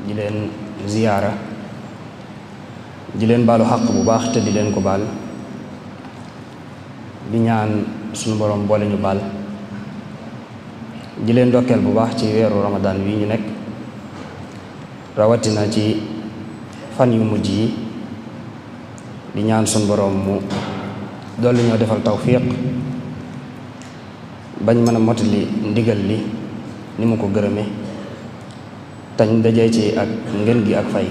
di leen ziyaara di leen baalu xaq bu baax te di leen ko baal di ñaan suñu borom boole ñu baal di leen ndokkeel bu baax ci weeru Ramadan wi ñu nekk rawatina ci fan yu mujj yi di ñaan suñu borom mu dolli ñoo defal tawfiq bañ mën a motali ndigal li ni mu ko gërëme tañ dajee ci ak ngën gi ak fay.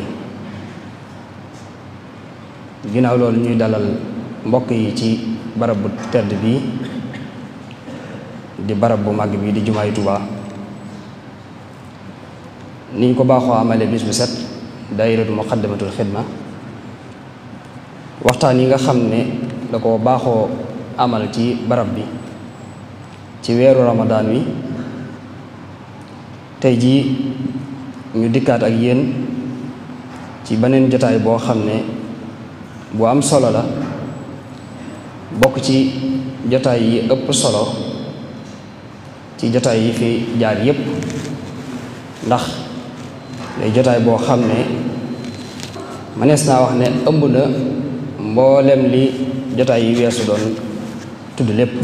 ginnaaw loolu ñuy dalal mbokk yi ci barab bu tedd bii di barab bu màgg bii di jumaay Tuubaa niñ ko baaxoo amale bis bu set daayiratu muqaddamatul xidma waxtaan yi nga xam ne da ko baaxoo amal ci barab bi ci weeru Ramadan wi tey jii ñu dikkaat ak yéen ci beneen jotaay boo xam ne bu am solo la bokk ci jotaay yi ëpp solo ci jotaay yi fi jaar yépp ndax day jotaay boo xam ne mënees naa wax ne ëmb na mboolem li jotaay yi weesu doon tudd lépp.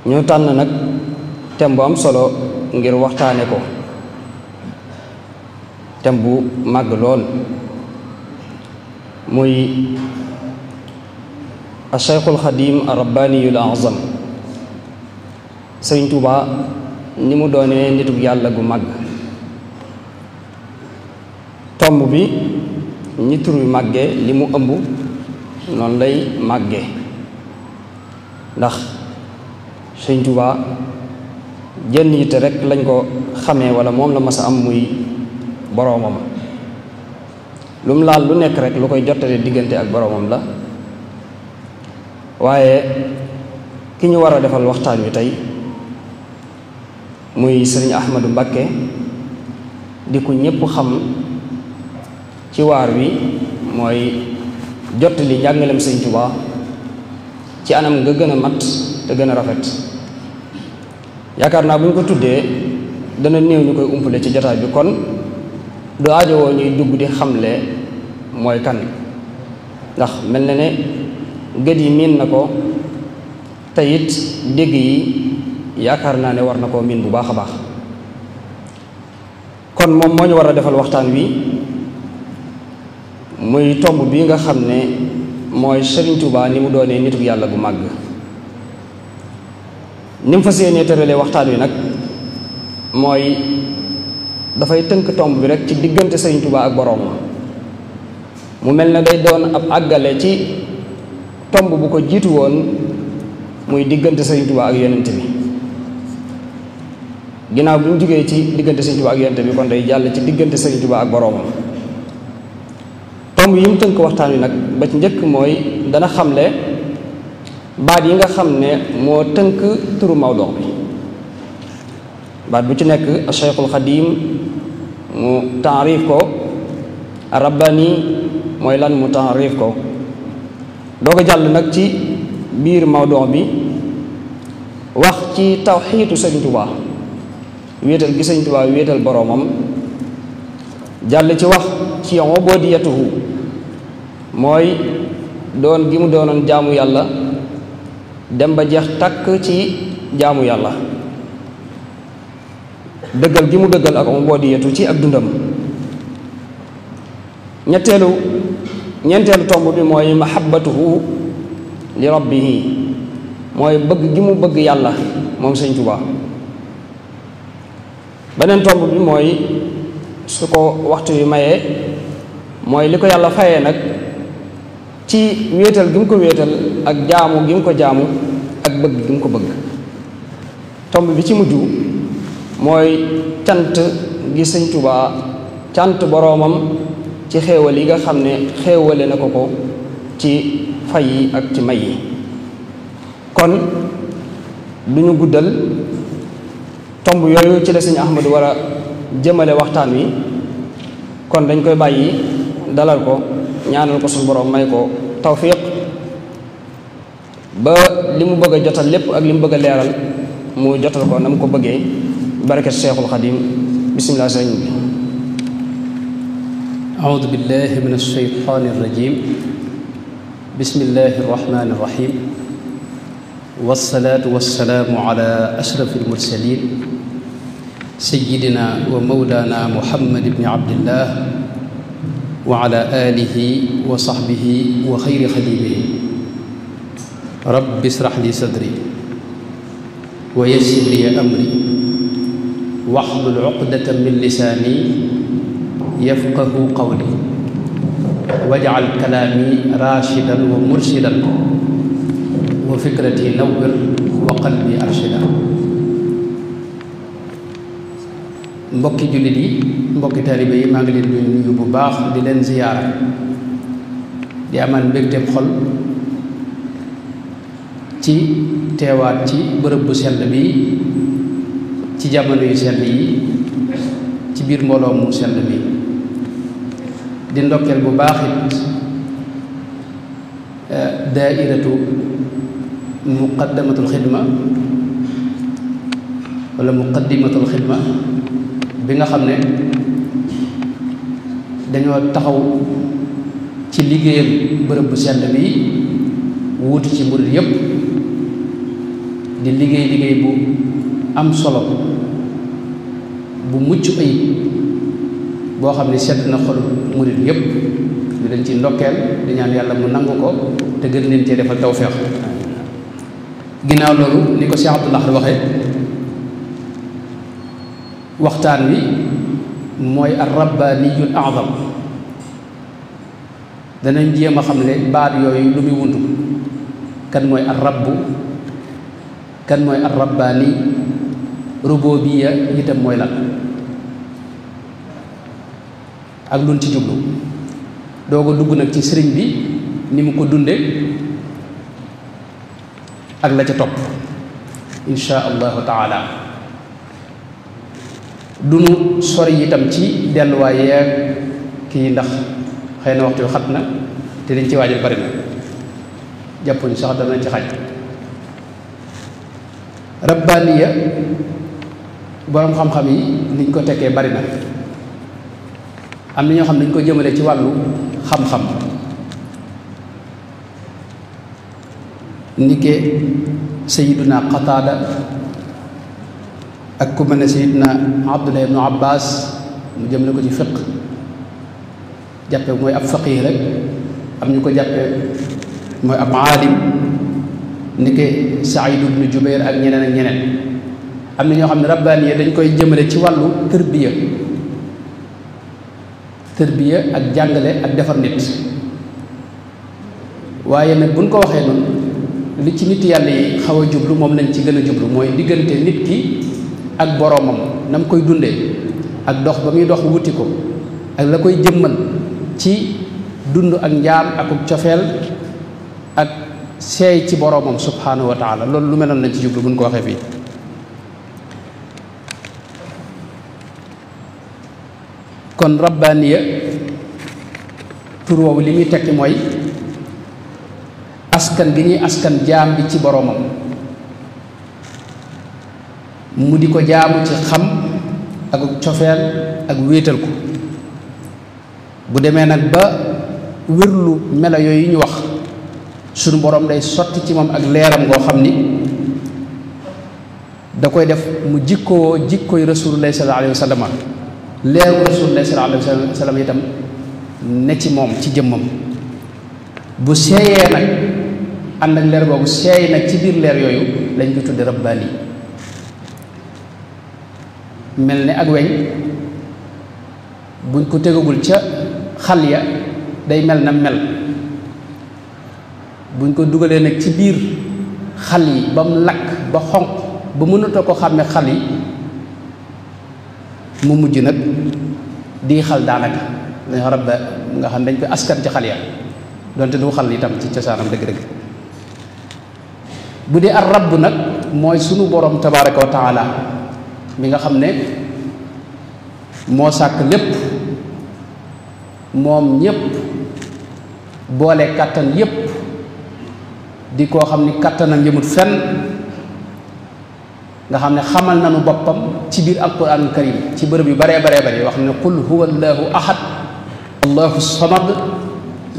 ñu tànn nag thème bu am solo ngir waxtaane ko thème bu màgg lool muy Cheikhul Xadim ar-Rabbaniyul Azam Sëriñ Tuubaa ni mu doonee nitug yàlla gu màgg. tomb bi ñi tur wi màggee li mu ëmb noonu lay màggee ndax Sëriñ Tuubaa jenn yitte rek lañ ko xamee wala moom la mas a am muy boroomam lu mu laal lu nekk rek lu koy jottale diggante ak boroomam la. waaye ki ñu war a defal waxtaan wi tey muy sëriñ Ahmadu Mbakke di ku ñépp xam ci waar wi mooy jottali njàngalem Sëriñ Tuubaa ci anam nga gën a mat te gën a rafet. yaakaar naa bu ñu ko tuddee dana néew ñu koy umpale ci jotaay bi kon du aajowoo ñuy dugg di xamle mooy kan ndax mel na ne gët yi miin na ko te it dégg yi yaakaar naa ne war na koo miin bu baax a baax. kon moom moo ñu war a defal waxtaan wi muy tomb bi nga xam ne mooy Sëriñ Tuubaa ni mu doonee nitu yàlla gu màgg. ni mu fas yéenee tëralee waxtaan wi nag mooy dafay tënk tomb bi rek ci diggante Sëriñ Tuubaa ak boroom mu mel ne day doon ab àggale ci tomb bu ko jiitu woon muy diggante Sëriñ Tuubaa ak yonent bi. ginnaaw bi mu jógee ci diggante Sëriñ Tuubaa ak yonent bi kon day jàll ci diggante Sëriñ Tuubaa ak boroomam. tomb yi mu tënk waxtaan wi nag ba ci njëkk mooy dana xamle baat yi nga xam ne moo tënk turu mawduu bi. baat bu ci nekk Cheikhul Xadim mu taarif ko, Rabbani mooy lan mu taarif ko. doo ko jàll nag ci biir mawduu bi wax ci tawxiitu Sëriñ Tuubaa wéetal gi Sëriñ Tuubaa wéetal boroomam, jàll ci wax ci ubuudiyatuhu mooy doon gi mu doonoon jaamu yàlla dem ba jeex takk ci jaamu yàlla, dëggal gi mu dëggal ak ubuudiyatu ci ak dundam. ñeenteelu tomb bi mooy mahabbatuhu li rabbihi mooy bëgg gi mu bëgg yàlla moom Sëriñ Tuubaa. beneen tomb bi mooy su ko waxtu wi mayee mooy li ko yàlla fayee nag ci wéetal gi mu ko wéetal ak jaamu gi mu ko jaamu ak bëgg gi mu ko bëgg. tomb bi ci mujj mooy cant gi Sëriñ Tuubaa cant boroomam ci xéewal yi nga xam ne xéewale na ko ko ci fay yi ak ci may yi. kon du ñu guddal tomb yooyu ci la Sëriñ Ahmadu war a jëmale waxtaan wi kon dañ koy bàyyi dalal ko ñaanal ko suñu borom may ko tawfiq ba li mu bëgg a jotal lépp ak li mu bëgg a leeral mu jotal ko na mu ko bëggee barke Seexul Xadim bisimilah sëriñ bi. أعوذ بالله من الشيطان الرجيم بسم الله الرحمن الرحيم والصلاة والسلام على أشرف المرسلين سيدنا ومولانا محمد بن عبد الله وعلى آله وصحبه وخير خديمه رب اشرح لي صدري ويسر لي أمري واحلل عقدة من لساني يفقه قولي واجعل كلامي راشدا ومرشدا وفكرتي نور وقلبي أرشدا mbokki jullit yi mbokki taalibe yi maa ngi leen di nuyu bu baax di leen ziyaara di amal mbégteem xol ci teewaat ci bërëb bu sell bi ci jamono yu sell yi ci biir mbooloo mu sell bi di ndokkeel bu baax it daairatu muqaddamatul xidma wala muqaddimatul xidma bi nga xam ne dañoo taxaw ci liggéeyal bërëb bu sell bi wuuti ci murid yépp di liggéey bu am solo bu mucc ayib boo xam ne sedd na xol murid yépp di leen ci ndokkeel di ñaan yàlla mu nangu ko te gën leen cee defal tawfeex ginnaaw loolu ni ko Cheikh Abdou Lahad waxee waxtaan wi mooy ar-rabbaaniyul a'zam danañ jéem a xam ne baat yooyu lu muy wundu kan mooy ar-rabbu kan mooy ar-rabbaani rububiyya itam mooy lan ak luñ ci jublu doo ko dugg nag ci sëriñ bi ni mu ko dunde ak la ca topp insha allahu taala duñu sori itam ci delluwaay yeeg kii ndax xëy na waxtu wi xat na te liñ ci waajal bari na jàppuñ sax dana ci xaj rabbaaniya boroom xam-xam yi niñ ko tekkee bari na am na ñoo xam ne dañ ko jëmale ci wàllu xam-xam nike sayiduna Qataada ak ku mel ne sayiduna Abdullah ibnu Abbas mu jëmale ko ci fiq jàppe mooy ab faqih rek am ñu ko jàppe mooy ab aalim nike Saïd ibnu Jubayr ak ñeneen ak ñeneen am na ñoo xam ne rabbaaniya dañ koy jëmale ci wàllu tërbiya ak jàngale ak defar nit waaye nag buñ ko waxee noonu li ci nit yàlla yi xaw a jublu moom lañ ci gën a jublu mooy diggante nit ki ak boroomam na mu koy dundee ak dox ba muy dox wuti ko ak la koy jëmmal ci dund ak njaam ak cofeel ak seey ci boroomam subhaanahu wa taala loolu lu meloon lañ ci jublu buñ ko waxee fii kon rabbaaniya tur woowu li muy tekki mooy askan gi ñuy askan jaam bi ci boroomam mu di ko jaamu ci xam ak cofeel ak wéetal ko bu demee nag ba wérlu melo yooyu ñu wax suñu boroom day sotti ci moom ak leeram ngoo xam ni da koy def mu jikkoy rasulullahi sallallahu alayhi wa sallam leeru rasulullahi sallallahu alayhi wa sallam itam ne ci moom ci jëmmam bu seeyee nag ànd ak leer boobu seey nag ci biir leer yooyu lañ ko tudde rabbaani mel ne ak weñ buñ ko tegagul ca xal ya day mel na mel buñ ko dugalee nag ci biir xal yi ba mu lakk ba xonq ba mënatoo ko xàmme xal yi mu mujj nag di xal daanaka dañoo rabba nga xam dañ koy askan ci xal ya donte du xal itam ci cosaanam dëgg-dëgg bu dee ar rabb nag mooy sunu borom tabaraka wa taala mi nga xam ne moo sàkk lépp moom ñépp boole kàttan yépp di koo xam ni kàttanam yëmut fenn nga xam ne xamal nañu boppam ci biir alquranul karim ci bërëb yu baree baree wax ne qul huwa allahu ahad allahu samad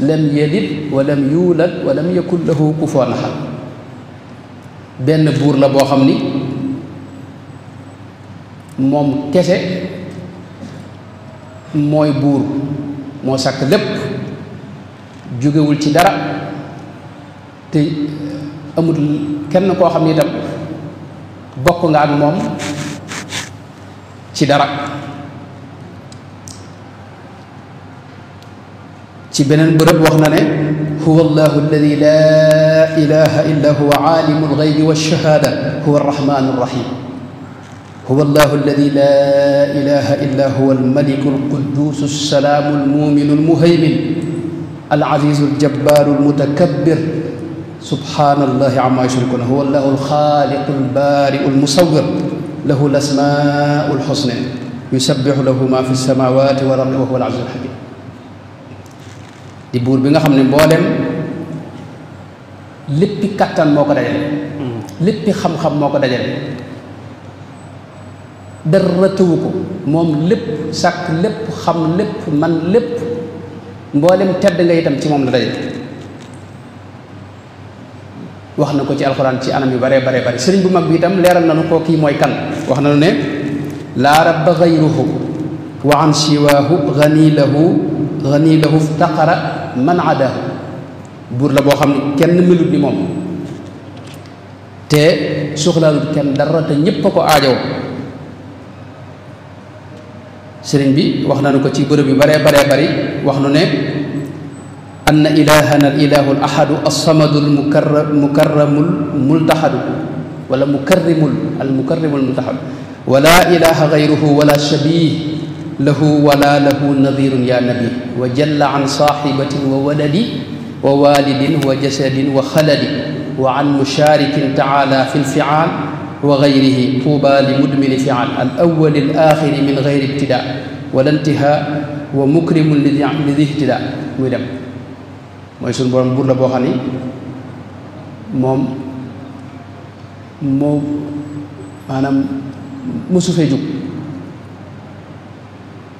lam yalid wa lam yuulad wa lam yakun lahu kufuwan ahad benn buur la boo xam ni moom kese mooy buur moo sàkk lépp jógewul ci dara te amul kenn koo xam ni itam bokk nga ak moom ci dara ci beneen bërëb wax na ne huwa allahu alladi laa ilaha illa huwa aalimu alxaybi walshahada huwa arrahmanu arrahim huwa allahu alladi laa ilaha illa huwa almaliku alquddus alsalaamu almuminu almuhaymin alazizu aljabbaru almutakabbir subhaanallahi amma yushrikuun huwa allahu alxaaliqu albaari'u almusawwir lahu alasmaa'u alxusna yusabbihu lahu ma fi samaawaati wal ardi wa huwa al-aziizul hakiim di buur bi nga xam ne mboolem léppi kattan moo ko dajale léppi xam-xam moo ko dajale dara tëwu ko moom lépp sàkk lépp xam lépp man lépp mboolem tedd nga itam ci moom la dajale wax na ko ci alxuraan ci anam yu bare sëriñ bu mag bi itam leeral nañu ko kii mooy kan wax nañu ne laa rabba gayruhu wa an siwaahu gani lahu ftaqara man adaahu buur la boo xam ne kenn melut ni moom te soxlaalut kenn dara te ñépp a ko aajoo sëriñ bi wax nañu ko ci bërëb yu bare bari wax nu ne anna ilahana al ilahu al ahadu alsamadu almukarramul multaxadu wala mukarrimul multaxadu wala ilaha gayruhu wala shabih lahu wala lahu nadirun ya nabi wa jalla an saxibatin wa waladi wa walidin wa jasadin wa xaladi wa an musharikin taala fi lfiaal wa gayrihi tuuba li mudmini fiaal al awali al axiri min gayri ibtida wala intiha wa mukrimun li di ihtida muy dem mooy suñu borom buur la boo xam ni moom moo maanaam mosu fee jug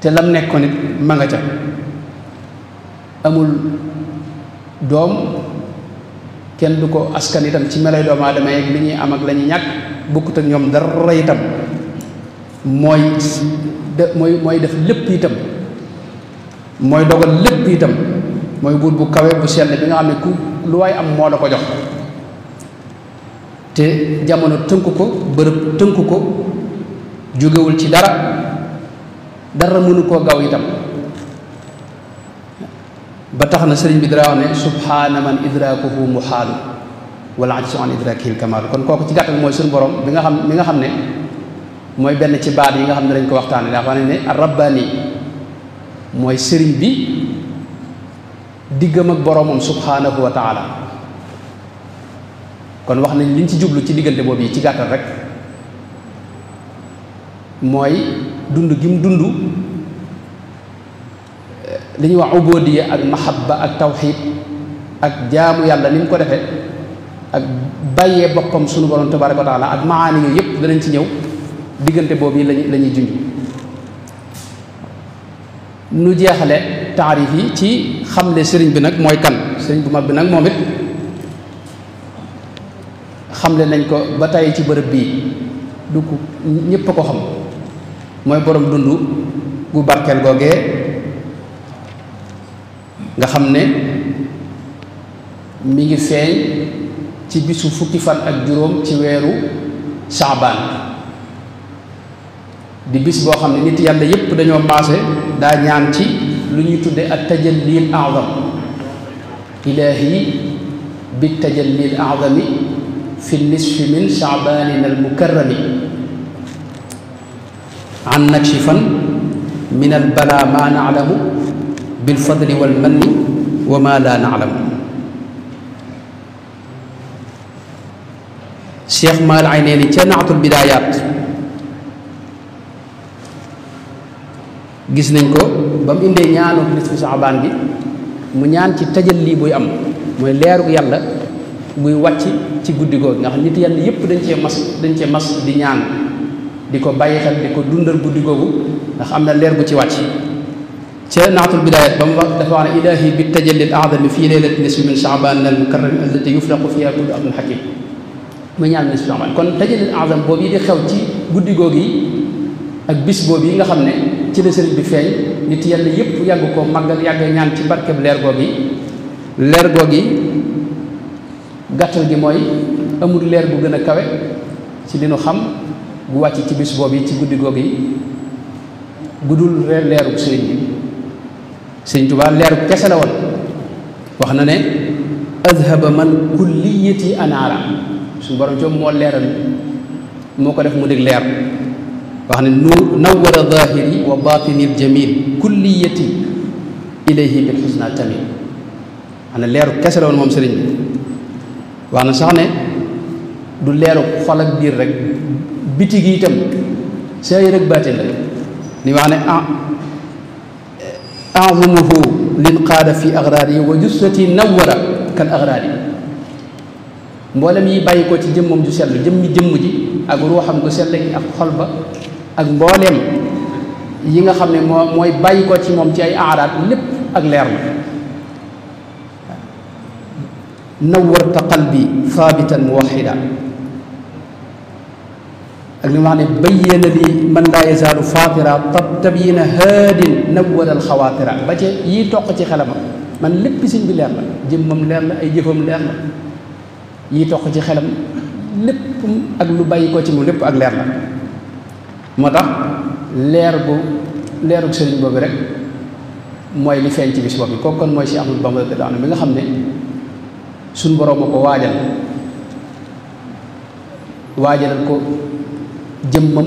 te lam nekkoon it ma nga ca amul doom kenn du ko askan itam ci melay doomu aadama yeeg li ñuy am ak la ñuy ñàkk bokkut ak ñoom dara itam mooy def lépp itam mooy dogal lépp itam mooy buur bu kawe bu sell bi nga xam ne ku lu waay am moo la ko jox te jamono tënku ko bërëb tënku ko jógewul ci dara mënu koo gaw itam ba tax na sëriñ bi dara wax ne subhaana man idrakuhu muhaalu wala ajsu an idrakihil kamaalu kon kooku ci gàttal mooy suñu borom bi nga xam ne mooy benn ci baat yi nga xam ne dañ ko waxtaane ndax wax nañ ne ar-rabbaani mooy sëriñ bi diggam ak boromam subhaanahu wa taala kon wax nañ liñ ci jublu ci diggante boobu yi ci gàttal rek mooy dund gi mu dund li ñuy wax ubudiya ak mahabba ak tawxid ak jaamu yàlla ni mu ko defee ak bàyyee boppam sunu borom tabaraka wa taala ak maani yooyu yëpp danañ ci ñëw diggante boobu yi la ñuy junj nu jeexale taarif yi ci xamle sëriñ bi nag mooy kan sëriñ bu mag bi nag moom it xamle nañ ko ba tey ci bërëb bii du ko ñépp a ko xam mooy borom dund gu barkeel googee nga xam ne mi ngi feeñ ci bisu fukki fan ak juróom ci weeru saabaan di bis boo xam ne nit yàlla yépp dañoo maase daa ñaan ci lu ñuy tudde at tajallil a'zam ilaahi bi tajallil a'zami fi nisfi min shaabaanina al mukarrami an nakshifan min al bala ma na'lamu bil fadli wal manni wa ma la na'lamu Cheikh Maal Aynayni ca Naatul Bidaayaat gis nañ ko ba mu indee ñaanu nisfu saabaan bi mu ñaan ci tajalli buy am mooy leeru yàlla guy wàcc ci guddi googu nga xam nit yàlla yépp dañ cee mas di ñaan di ko bàyyi xel di ko dundal guddi googu ndax am na leer gu ci wàcc ca naatul bidaayat ba mu wax dafa wax ne ilaahi bi tajalli al a'zami fii leylati nisfi min sha'ban al mukarram allati yufraqu fiha kullu amrin hakim muy ñaan nisfi sha'ban kon tajalli al a'zam boobu yi di xew ci guddi googu yi ak bis boobu yi nga xam ne ci la sëriñ bi feeñ nit yàlla yépp yàgg ko màggal yàgg ñaan ci barkeb leer googu yi gàttal gi mooy amul leer bu gën a kawe ci li nu xam bu wàcc ci bis boobu yi ci guddi googu yi gudul leerug sëriñ bi sëriñ Tuubaa leerug kese la woon wax na ne azhaba man kulliyati anaara suñu borom coom moo leeral moo ko def mu dig leer wax ne nawwara zahiri wa batini jamil kulliyati ilayhi bil husna tamil wax ne leerug kese la woon moom sëriñ bi wax na sax ne du leerug xol ak biir rek biti gi itam say rek baatin la ni wax ne a'zamuhu lin qaada fi aghraari wa jussati nawwara kal aghraari mboolem yi bàyyi ko ci jëmmam ju sell jëmm ji ak ruuxam gu sell gi ak xol ba ak mbooleem yi nga xam ne mooy bàyyi ko ci moom ci ay aaraat lépp ak leer la nawwarta qalbi thaabitan muwahhida ak li mu wax ne bayyana li man laa yazaalu faatira tabyina haadin nawwara alxawaatira ba ci yii toq ci xelam man lépp sëñ bi leer la jëmmam leer la ay jëfam leer la yii toq ci xelam lépp ak lu bàyyi ko ci moom lépp ak leer la moo tax leerug sëriñ boobu rek mooy li feeñ ci bis boobu kooku kon mooy si Ahmadu Bamba radiyallaahu anhu bi nga xam ne suñ boroom a ko waajalal ko jëmmam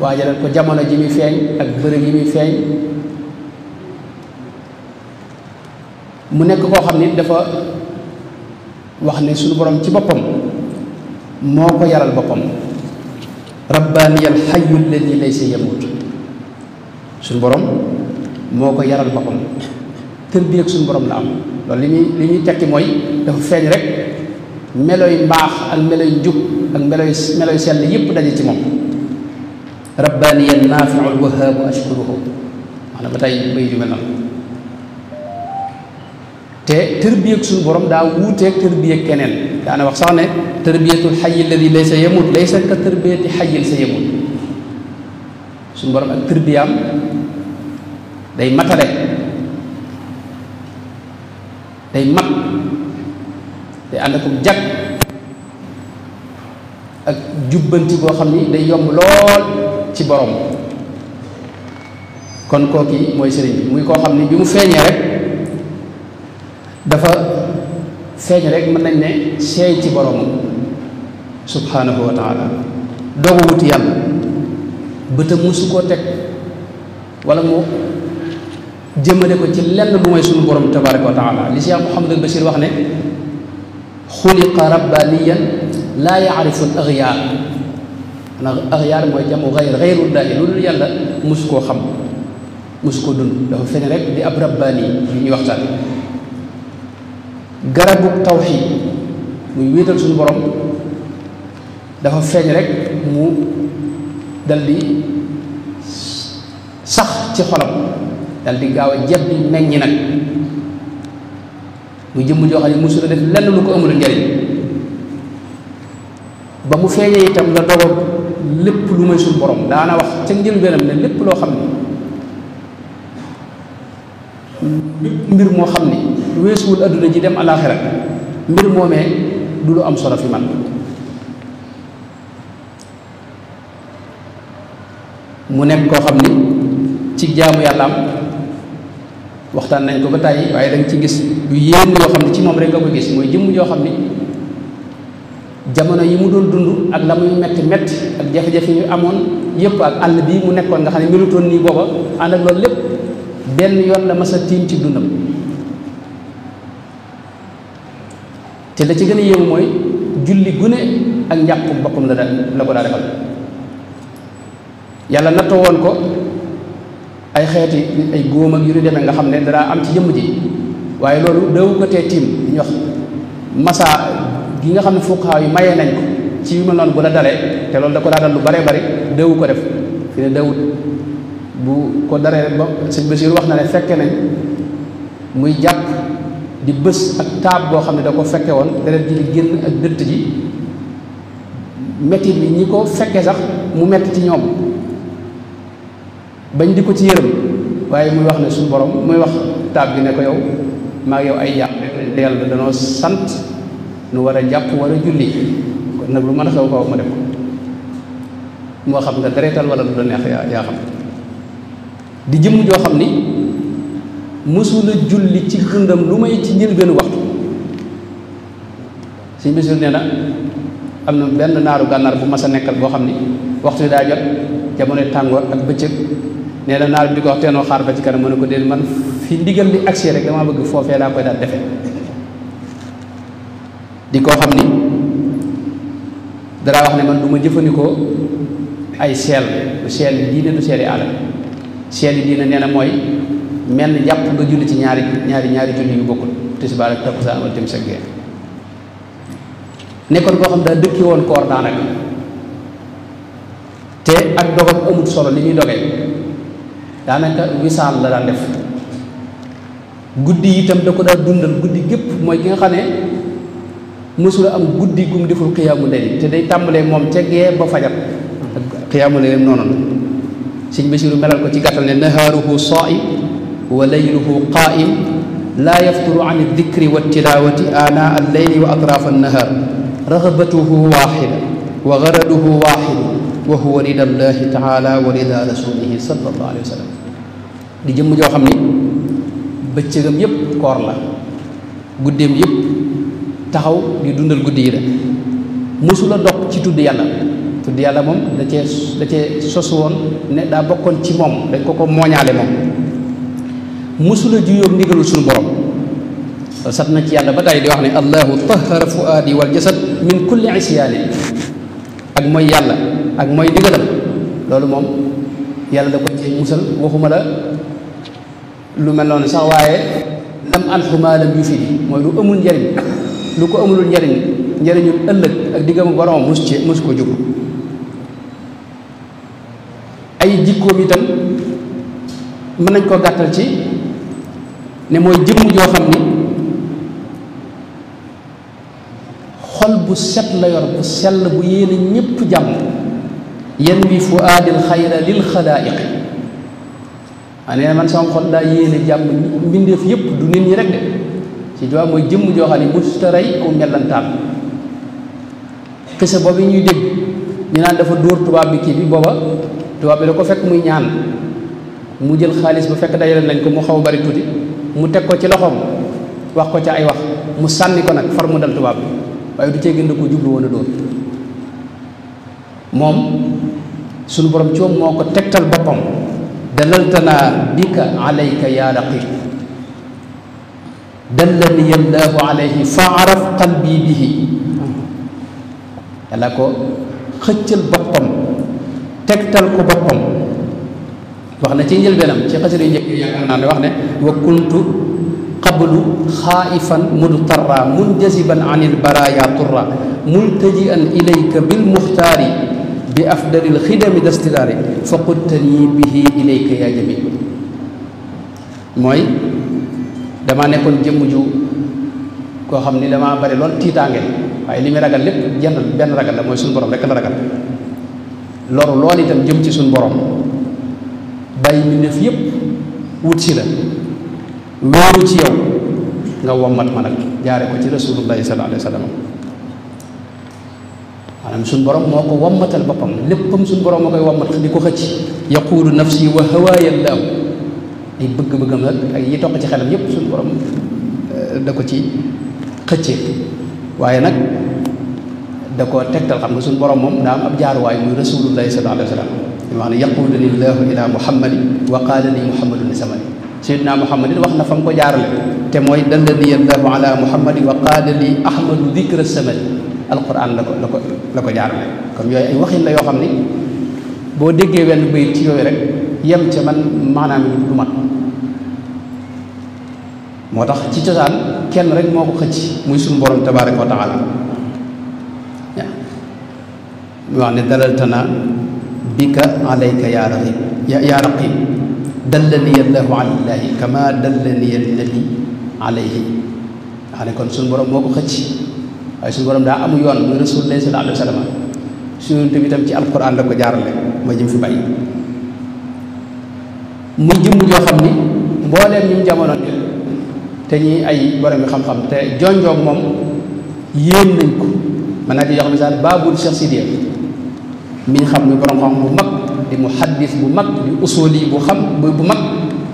waajalal ko jamono ji muy feeñ ak bërëb yi muy feeñ mu nekk koo xam ni dafa wax ne suñu borom ci boppam moo ko yaral boppam rabbaaniyal hayyu alladi laysa yamut suñu borom moo ko yaral boppam tërbiya ak suñu borom la am loolu li muy tekki mooy dafa feeñ rek meloy mbaax ak meloy njub ak meloy sell yépp daje ci moom rabbaaniyan naafiul wahaabu ashkuruhu wax na ba tey bay ju mel noonu te tërbiya ak suñu borom daa wuuteeg tërbiya ak keneen daana wax sax ne tërbiyatul xayyi alladi laysa yamut laysa ka tërbiyati xayyil sa yamut suñu borom ak tërbiyaam day matale day mat day ànd ak jag ak jubbanti boo xam ni day yomb lool ci borom kon kooki mooy sëriñ bi muy koo xam ni bi mu feeñee rek dafa feeñ rek mën nañ ne seey ci borom subhanahu wa taala doogu wuti yàlla bëtam musu koo teg wala mu jëmale ko ci lenn lu mooy suñu borom tabaraka wa taala li Cheikh Mouhamadul Bachir wax ne xuliqa rabbaniyan laa yaarifu al axyaar ndax axyaar mooy jamu xayrullaahi loolu yàlla mosu koo xam mosu koo dund dafa feeñ rek di ab rabbaani yi ñuy waxtaan garabu tawxiid muy wéetal suñu borom dafa feeñ rek mu dal di sax ci xolam dal di gaaw a jebbi meññi nag muy jëmm joo xam ne mosu la def lenn lu ko amul njariñ ba mu feeñee itam la dogal lépp lu may suñu borom daana wax ca njëlbeenam ne lépp loo xam ne mbir moo xam ne weesuwul adduna ji dem alaaxira mbir moomee du lu am solo fi man mu nekk koo xam ni ci jaamu yàlla am waxtaan nañ ko ba tàyyi waaye da nga ci gis yu yéen yoo xam ne ci moom rek nga ko gis mooy jëmm joo xam ni jamono yi mu doon dund ak la muy metti metti ak jafe-jafe yu amoon yëpp ak àll bii mu nekkoon nga xam ne melutoon nii booba ànd ak loolu lépp benn yoon la mas a tiim ci dundam te la ci gën a yéemu mooy julli gune ak njàpp boppam la ko daa defal yàlla nattoo woon ko ay xeeti ay góom ak yu ñu demee nga xam ne danaa am ci jëmm ji waaye loolu daw ko tee tiim li ñuy wax masa gi nga xam ne fuqahaa yi mayee nañ ko ci yu mel noonu bu la dalee te loolu da ko daa dal lu baree bari dawu ko def fi ne dawut bu ko daree ba sëñ Basiir wax na ne fekke nañ muy jàpp di bës ak taab boo xam ne da ko fekke woon deret ji di génn ak dëtt ji metti bi ñi ko fekke sax mu metti ci ñoom bañ di ko ci yërëm waaye muy wax ne suñu borom muy wax taab bi ne ko yow maa ngi yow ay yàq rek yàlla danoo sant nu war a jàpp war a julli kon nag lu mën a xew kaw ma def ko moo xam nga deretal wala lu la neex yaa xam di jëmm joo xam ni mësula julli ci dundam lu may ci njëlbéenu waxtu Sëñ Basiru nee na am na benn naaru gànnaar bu mas a nekkal boo xam ni waxtu yi daa jot jamonoy tàngoor ak bëccëg nee na naar bi di ko wax teenoo xaar ba ci kanam mu ne ko déedéet man fi ndigal li agsi rek damaa bëgg foofee laa koy daal defe di koo xam ni danaa wax ne man du ma jëfandikoo ay seel du seel yi diine du seel yi aada seel yi diine nee na mooy mel ni jàpp nga julli ci ñaari julli yu bokkul tisbaar ak takkusaan wala timis ak gee nekkoon koo xam daa dëkki woon koor daanaka te ak dogam amut solo li muy dogee daanaka wisaal la daan def guddi itam da ko daa dundal guddi gépp mooy ki nga xam ne mësula am guddi gum deful xiyaamu layl te day tàmbalee moom ca gee ba fajar ak xiyaamu layl noonu la Sëñ Basiru melal ko ci gàttal ne nahaaruhu saa'im wa layluhu qaa'im laa yafturu an aldikri wa tilawati aanaa alleyli wa atraaf annahaar raxabatuhu waaxida wa garaduhu waaxidu wa huwa rida llahi taala wa rida rasulihi sallallahu alayhi wa sallam di jëmm joo xam ni bëccëgam yépp koor la guddeem yépp taxaw di dundal guddi yi la mësula dog ci tudd yàlla moom da cee sosu woon ne daa bokkoon ci moom dañ ko mooñaale moom mësula juyóog ndigalul suñu borom sat na ci yàlla ba tey di wax ne allahu tahara fuaadi wal jasad min kulli isyaani ak mooy yàlla ak mooy ndigalam loolu moom yàlla da ko ci musal waxuma la lu mel noonu sax waaye lam alxumaa lam yu fidi mooy lu amul njariñ lu ko amulul njariñul ëllëg ak diggam borom mus ko jóg ay jikkoom itam mën nañ koo gàttal ci ne mooy jëmm joo xam ni xol bu set la yor bu sell bu yéene ñépp jàmm yan wi fu aadil xayra lil xalaayiqi nee na man sama xol daa yéene jàmm mbindeef yépp du nit ñi rek de ci jowa mooy jëmm joo xam ne mustaray aw mellantaan xisa boobu ñuy dégg ñu naan dafa dóor tubaab bi kii bi booba tubaab bi da ko fekk muy ñaan mu jël xaalis ba fekk dajale nañ ko mu xaw a bari tuuti mu teg ko ci loxoom wax ko ca ay wax mu sànni ko nag far mu dal tubaab bi waaye du cee gën da ko jublu woon a dóor moom sunu borom coom moo ko tegtal boppam dalaltanaa bika alayka yaa raqib dallani allahu alayhi fa araf qalbi bihi yàlla ko xëccal boppam tegtal ko boppam wax na ci njëlbeenam ci xasida yu njëkk yaakaar naa ne wax ne wa kuntu qablu xaaifan mudtarra munjaziban an ilbaraya turra multajian ilayka bilmuxtaari bi afdalil xidami dastilaari fa qudtani bihi ilayka yaa jamil mooy damaa nekkoon jëmm ju koo xam ni damaa bari lool tiitaange waaye li muy ragal lépp benn ragal la mooy suñu borom rek la ragal loru lool itam jëm ci suñu borom bàyyi mbindeef yépp wut si la wéeru ci yow nga wommat ma nag jaare ko ci rasulullahi sallallahu alayhi wa sallam maanaam suñu borom moo ko wommatal boppam léppam suñu borom moo koy wommat di ko xëcc yaquulu nafsi wa hawaayallaahu ay bëgg-bëggam nag ak yi toq ci xelam yépp suñu borom da ko ci xëccee waaye nag da ko tegtal xam nga suñu borom moom daa am ab jaaruwaay muy rasulullahi sallallahu alayhi wa sallam ñu wax ne yaquluni llahu ila muhammadi wa qaala li muhammadun li samani sayyidina muhammadin wax na fa mu ko jaarale te mooy dallani allahu ala muhammadi wa qaala li ahmadu dikra samani alquran la ko jaarale comme yooyu ay waxin la yoo xam ni boo déggee wenn bayit ci yooyu rek yem ca man maanaam yi du mat moo tax ci cosaan kenn rek moo ko xëcc muy suñu borom tabaraka wa taala mu wax ne dalaltana bika alayka ya raqib ya raqib dallani allahu alallahi kama dallani annabi alayhi xam ne kon suñu borom moo ko xëcc waaye suñu borom daa amu yoon muy rasulullah sallallahu alayhi wa sallam suñu bi tam ci alquran la ko jaarale mooy jëm fi bàyyi muy jëmm joo xam ni mbooleem ñu jamono te ñi ay borom yi xam-xam te jonjoog moom yéem nañ ko mën naa di jox misaal Baabul Cheikh Sidiya mi ñu xam ni borom xam bu mag di muhaddis bu mag di usuli bu xam bu mag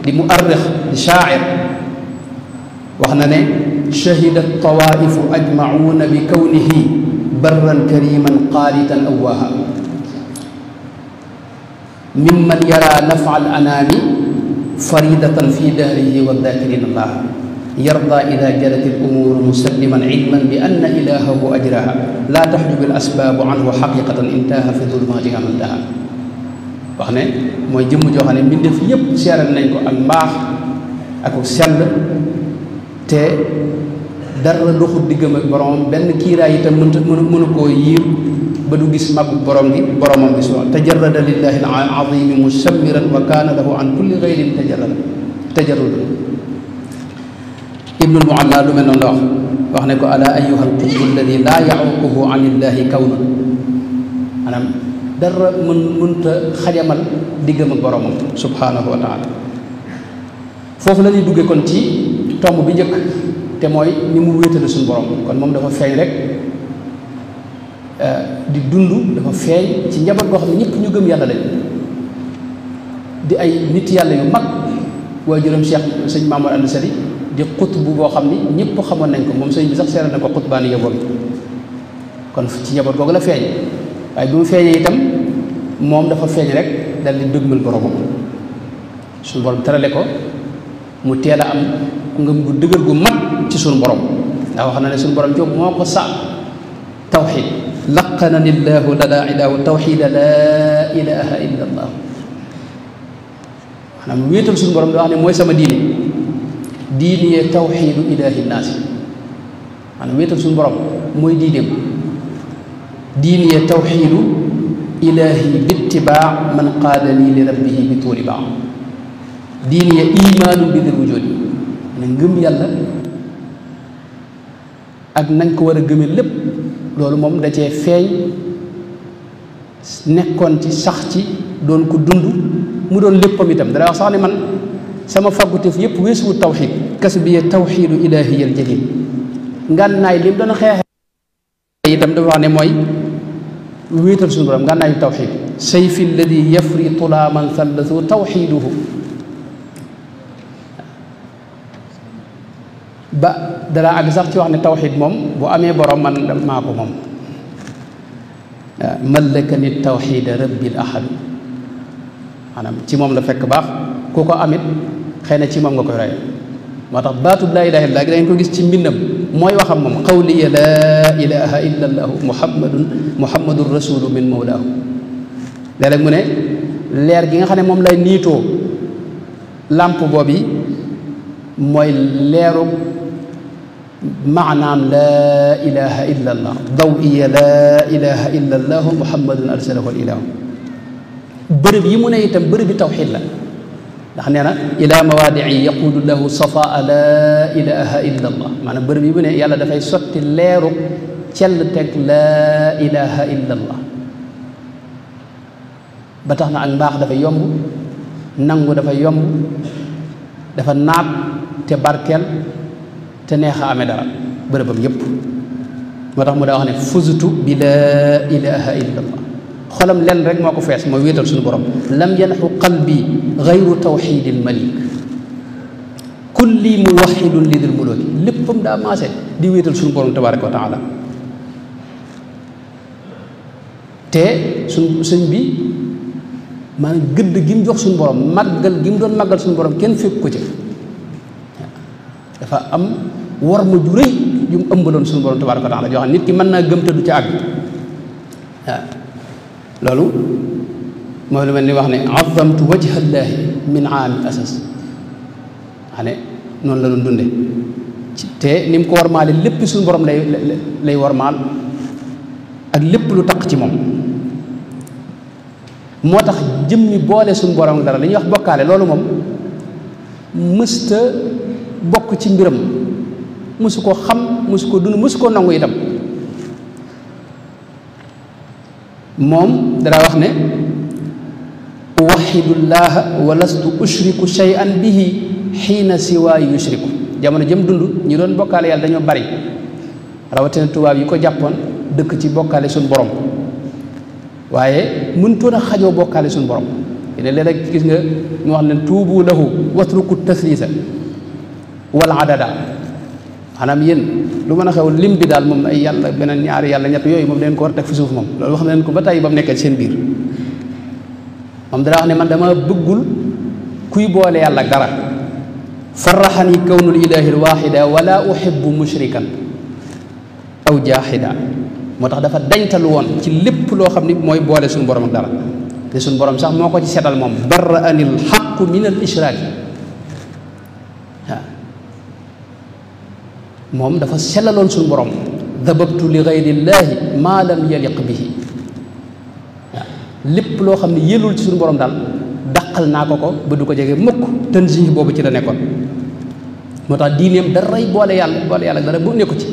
di muarrix di shaa'ir wax na ne shahida tawaifu ajmacuuna bi kawnihi barran kariman qaanitan awwaaha mimman yara nafa al anaami faridatan fi dahrihi wa daakirina allah yarda ida jarat al umuur musalliman ilman bi anna ilahahu ajraha laa taxjubu al asbaabu anhu xaqiqatan intaha fi dulmaatiha mantaha wax ne mooy jëmm joo xam ne mbindeef yépp seeral nañ ko ak mbaax ak sell te dara doxul diggam ak boromam benn kiiraay itam mënu koo yiir ba du gis mag borom gi boromam gis lool tajarrada lillahi al-azimi musammiran wa kaana lahu an kulli gayrin tajarrud ibnul mualla lu mel noonu la wax ne ko ala ayyuha al-qutbu alladi laa yaququhu an illahi kawnun maanaam dara mënta xajamal diggam ak boromam subhanahu wa taala foofu la ñuy duggee kon ci tomb bi njëkk te mooy ni mu wéetale suñu borom kon moom dafa feeñ rek di dund dafa feeñ ci njaboot goo xam ne ñëpp ñu gëm yàlla lañ di ay nit yàlla yu mag waajuram Cheikh sëñ Mamour Anda Sali di xutbu boo xam ni ñëpp xamoon nañ ko moom sëñ bi sax seeral na ko xutbaani yóbboon kon ci njaboot googu la feeñ waaye bi mu feeñee itam moom dafa feeñ rek dal di dëgmal boromam suñu borom terale ko mu teel a am ngëm gu dëgër gu mat ci suñu borom ndax wax na ne suñu borom coob moo ko sa tawxid laqanani llahu lada ilahu tawxida laa ilaha illa allah maanaam wéetal suñu borom da wax ne mooy sama diine diine tawxidu ilahi naasi maanaam wéetal suñu borom mooy diineem diine tawxidu ilahi bittibaa man qaadani li rabbihi bi tuuli baa diine imaanu bi dil wujudi ne ngëm yàlla ak nañ ko war a gëme lépp loolu moom da cee feeñ nekkoon ci sax ci doon ko dund mu doon léppam itam dana wax sax ne man sama fàgguteef yëpp weesuwu tawxid kas bi tawxidu ilahiya al jalil ngànnaay li mu doon xeexe itam dafa wax ne mooy wéetal suñu borom ngànnaayu tawxid sayfi alladi yafri tula man thallathu tawxiduhu ba dara àgg sax ci wax ne tawxid moom bu amee borom man maa ko moom waaw mallakani tawxida rabbil ahad maanaam ci moom la fekk baax ku ko amit xëy na ci moom nga koy roye moo tax baatub laa ilaha illa dañ ko gis ci mbindam mooy waxam moom qawliya laa ilaha illa allahu muhammadun rasulu min mawlaahu léeg-léeg mu ne leer gi nga xam ne moom lay niitoo làmp boobu mooy leeru maanaam laa ilaha illa allah daw iya laa ilaha illa allahu muhammadun arsalahu al ilahu bërëb yi mu ne itam bërëb bi tawxid la ndax nee na ila mawaadii yaquulu lahu safaa laa ilaha illa allah maanaam bërëb yi mu ne yàlla dafay sotti leeru cell teg laa ilaha illa allah ba tax na ak mbaax dafa yomb nangu dafa yomb dafa naat te barkeel te neex a amee dara bërëbam yépp moo tax mu daa wax ne fuzutu bi laa ilaha illa allah xolam lenn rek moo ko fees mooy wéetal suñu borom lam yanxu qalbi gayru tawxidil malik kulli muwaxidun li dil muluki léppam daa maase di wéetal suñu borom tabaraka wa taala te suñ bi maanaam gëdd gi mu jox suñu borom màggal gi mu doon màggal suñu borom kenn fekk ko ci dafa am war ma ju rëy yu mu ëmbaloon suñu borom tabaraka wa taala joo xam nit ki mën naa gëm te du ci àgg waaw loolu mooy lu mel ni wax ne azamtu wajhallahi min aami asas xam ne noonu la doon dunde te ni mu ko warmaale lépp suñu borom lay warmaal ak lépp lu taq ci moom moo tax jëmmi boole suñu borom dara li ñuy wax bokkaale loolu moom mësta bokk ci mbiram mësu ko xam mësu ko dund mësu ko nangu itam moom dara wax ne uwaxidullaha wa lastu ushriku shay'an bihi xiina siwaa yushriku jamono jëm dund ñi doon bokkaale yàlla dañoo bari rawatina tubaab yi ko jàppoon dëkk ci bokkaale suñu borom waaye mënutoon a xajoo bokkaale suñu borom ne léeg-léeg gis nga ñu wax leen tuubu lahu watruku taslisa wal adada maanaam yéen lu mën a xew lim bi daal moom ay yàlla beneen ñaari yàlla ñett yooyu moom leen ko war a teg fi suuf moom loolu wax na leen ko ba tey ba mu nekkee seen biir moom dana wax ne man dama bëggul kuy boole yàlla ak dara farraxani kawnul ilahi alwaxida wala uhibbu mushrikan aw jaaxida moo tax dafa dañtalu woon ci lépp loo xam ni mooy boole suñu borom ak dara te suñu borom sax moo ko ci setal moom barra anil xaqu min al ishraaki waaw moom dafa sellaloon suñu borom dababtu li gayrillaahi maa lam yaliq bihi waaw lépp loo xam ne yëlul ci suñu borom daal daqal naa ko ba du ko jege mukk tanzih boobu ci la nekkoon moo tax diineem daray boole yàlla dara bu nekku ci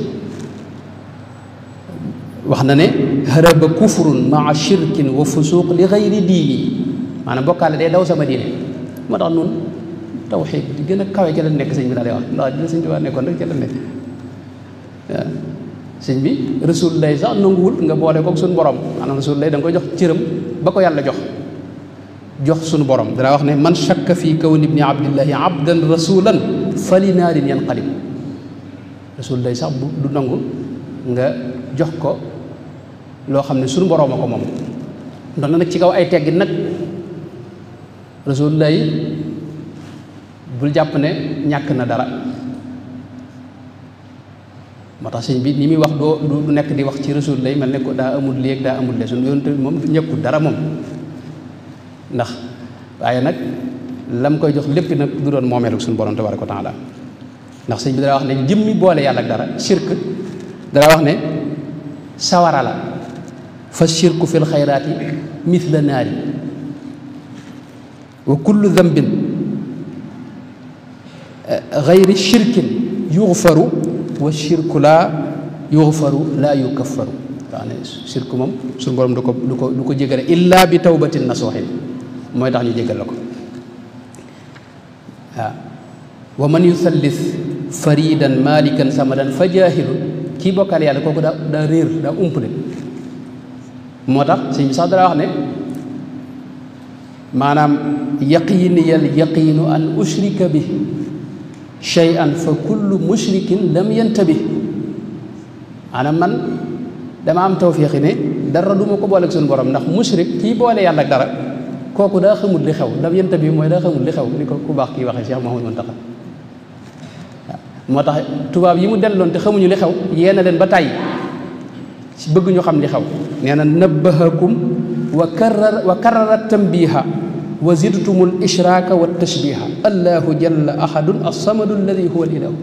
wax na ne haraba kufrun maa shirkin wa fusuq li gayri diini maanaam bokkaale day daw sama diine moo tax noonu tawxiid di gën a kawe ci la nekk sëñ bi daal di wax ndax dina sëñ bi waa nekkoon rek ci la nekk waaw sëñ bi rasulullah sax nanguwul nga boole koog suñu borom maanaam rasulullah da nga koy jox cëram ba ko yàlla jox suñu borom dara wax ne man shakka fi kawni ibni abdillahi abdan rasulan fali naarin yanqalib rasulullah sax du nangu nga jox ko loo xam ne suñu borom a ko moom ndax nag ci kaw ay teggin nag rasulullah bul jàpp ne ñàkk na dara moo tax sëñ bi ni muy wax du nekk di wax ci rasulullah mel ne ko daa amul léegi daa amul le suñu yonent moom du ñëkkul dara moom ndax waaye nag lam koy jox lépp nag du doon moomeelu suñu borom tabaraka wa taala ndax sëñ bi dara wax ne jëmmi boole yàlla ak dara shirk dara wax ne sawara la fa shirku fil xayraati mithla naari wa kullu dambin gayri shirkin yuxfaru wa shirku laa yuxfaru laa yukaffaru waa ne shirku moom suñu borom du ko jégale illa bi tawbatin nasuuxin mooy tax ñu jégal la ko waaw wa man yusallis faridan malikan samadan fa jaahilun kii bokkaale yàlla kooku daa réer daa umpale moo tax sëñ bi sax dara wax ne maanaam yaqiiniyal yaqiinu an ushrika bi shay'an fa kullu mushrikin lam yantabih maanaam man dama am tawfiixi ne dara du ma ko booleeg suñu borom ndax mushrik kii boole yàlla ak dara kooku daa xamul li xew lam yantabih mooy daa xamul li xew ni ko ku baax kii waxee Cheikh Mouhamadou Mountakha moo tax tubaab yi mu delloon te xamuñu li xew yéena leen ba tàyyi ci bëgg ñu xam li xew nee na nabbahakum wa karara tambiha wa zidtumul ishraaka wa tashbiha allahu jalla ahadun as-samadu alladi huwa al ilahu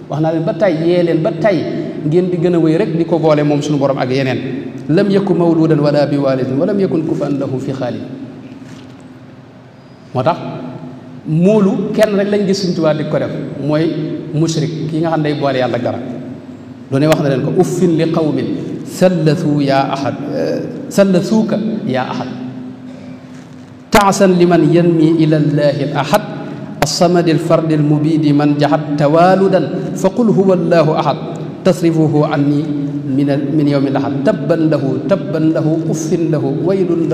wax naa leen ba tàyyi yee leen ba tàyyi ngeen di gën a wéy rek di ko boole moom suñu borom ak yeneen lam yakun mawludan wala bi walidin wa lam yakun kufan lahu fi xaalid moo tax móolu kenn rek lañ gis suñ tubaab di ko def mooy mushrik ki nga xam ne day boole yàlla ak dara doone wax na leen ko uffin li qawmin sallathuuka yaa ahad taasan liman yanmi ila llahi al ahad alsamadi alfardi almubidi man jahat tawaludan fa qul huwa allahu ahad tasrifuhu anni min yawmi al ahad tabban lahu uffin lahu waylun